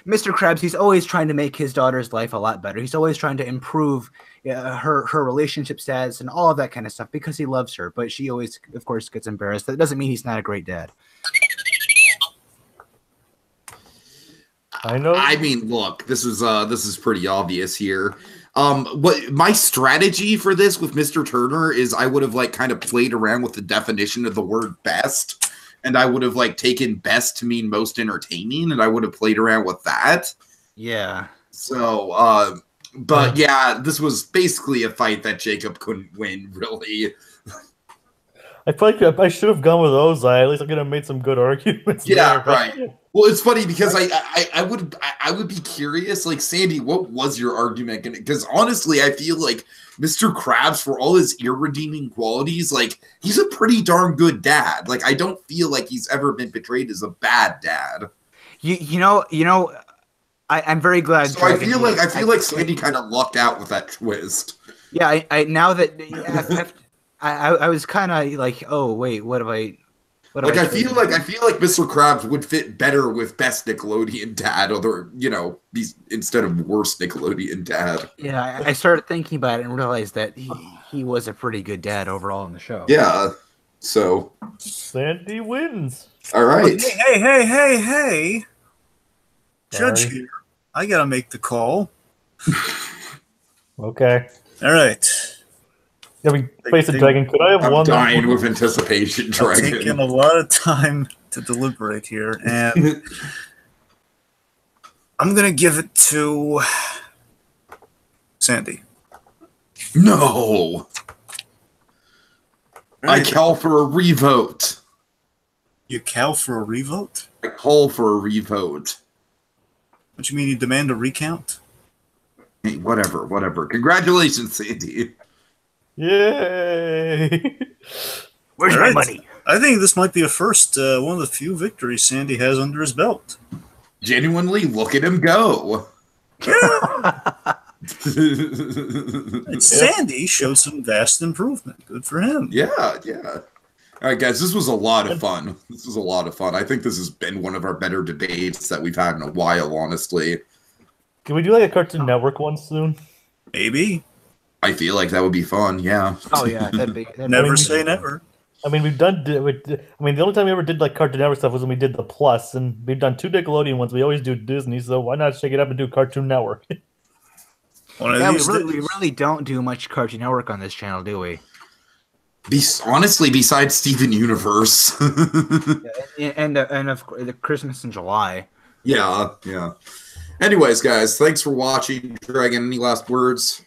Mr. Krabs, he's always trying to make his daughter's life a lot better. He's always trying to improve her relationship status and all of that kind of stuff because he loves her. But she always, of course, gets embarrassed. That doesn't mean he's not a great dad. I know. I mean, look, this is pretty obvious here. What my strategy for this with Mr. Turner is, I would have kind of played around with the definition of the word best, and I would have taken best to mean most entertaining, and I would have played around with that. Yeah. So, but yeah, this was basically a fight that Jacob couldn't win, really. I should have gone with those. At least I could have made some good arguments. Yeah, right. Well, it's funny because I would be curious, Sandy, what was your argument? Because honestly, I feel like Mr. Krabs, for all his irredeeming qualities, he's a pretty darn good dad. I don't feel like he's ever been portrayed as a bad dad. I'm very glad. So I feel like Sandy kind of lucked out with that twist. Yeah, I now that I was kind of oh wait, what have I? I feel like Mr. Krabs would fit better with best Nickelodeon dad, instead of worst Nickelodeon dad. Yeah, I started thinking about it and realized that he was a pretty good dad overall in the show. Yeah, so Sandy wins. All right. Hey! Judge here. I gotta make the call. Okay. All right. Face it, Dragon. Could I have I'm dying with anticipation, Dragon. I've taken a lot of time to deliberate here, and I'm gonna give it to Sandy. No. Right. I call for a revote. You call for a revote? I call for a revote. What you mean? You demand a recount? Hey, whatever. Congratulations, Sandy. Yay! Where's my money? I think this might be a first, one of the few victories Sandy has under his belt. Genuinely, look at him go. Sandy showed some vast improvement. Good for him. Yeah. All right, guys, this was a lot of fun. I think this has been one of our better debates that we've had in a while, honestly. Can we do a Cartoon Network one soon? Maybe. I feel like that would be fun, yeah. Oh, yeah. That'd Never say never. I mean, the only time we ever did Cartoon Network stuff was when we did the Plus, and we've done 2 Nickelodeon ones. We always do Disney, so why not shake it up and do Cartoon Network? We really don't do much Cartoon Network on this channel, do we? Honestly, besides Steven Universe. and of course, the Christmas in July. Yeah. Anyways, guys, thanks for watching. Dragon, any last words?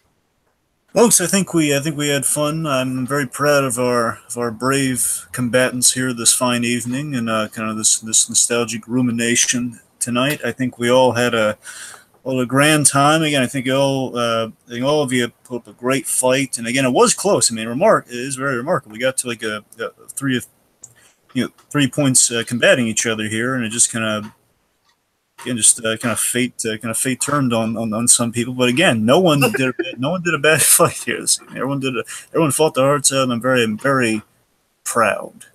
Folks, I think we had fun. I'm very proud of our brave combatants here this fine evening, and kind of this nostalgic rumination tonight. I think we all had a grand time. Again, I think all of you put up a great fight, and again, it was close. I mean, it is very remarkable. We got to a 3 points combating each other here, and it just kind of fate turned on some people. But again, no one did a bad fight here this evening. Everyone fought their hearts out, and I'm very proud.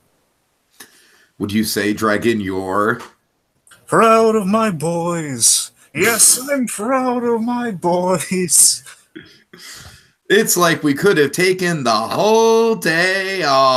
Would you say, Dragon, you're Proud of my boys. Yes, I'm proud of my boys. It's like we could have taken the whole day off.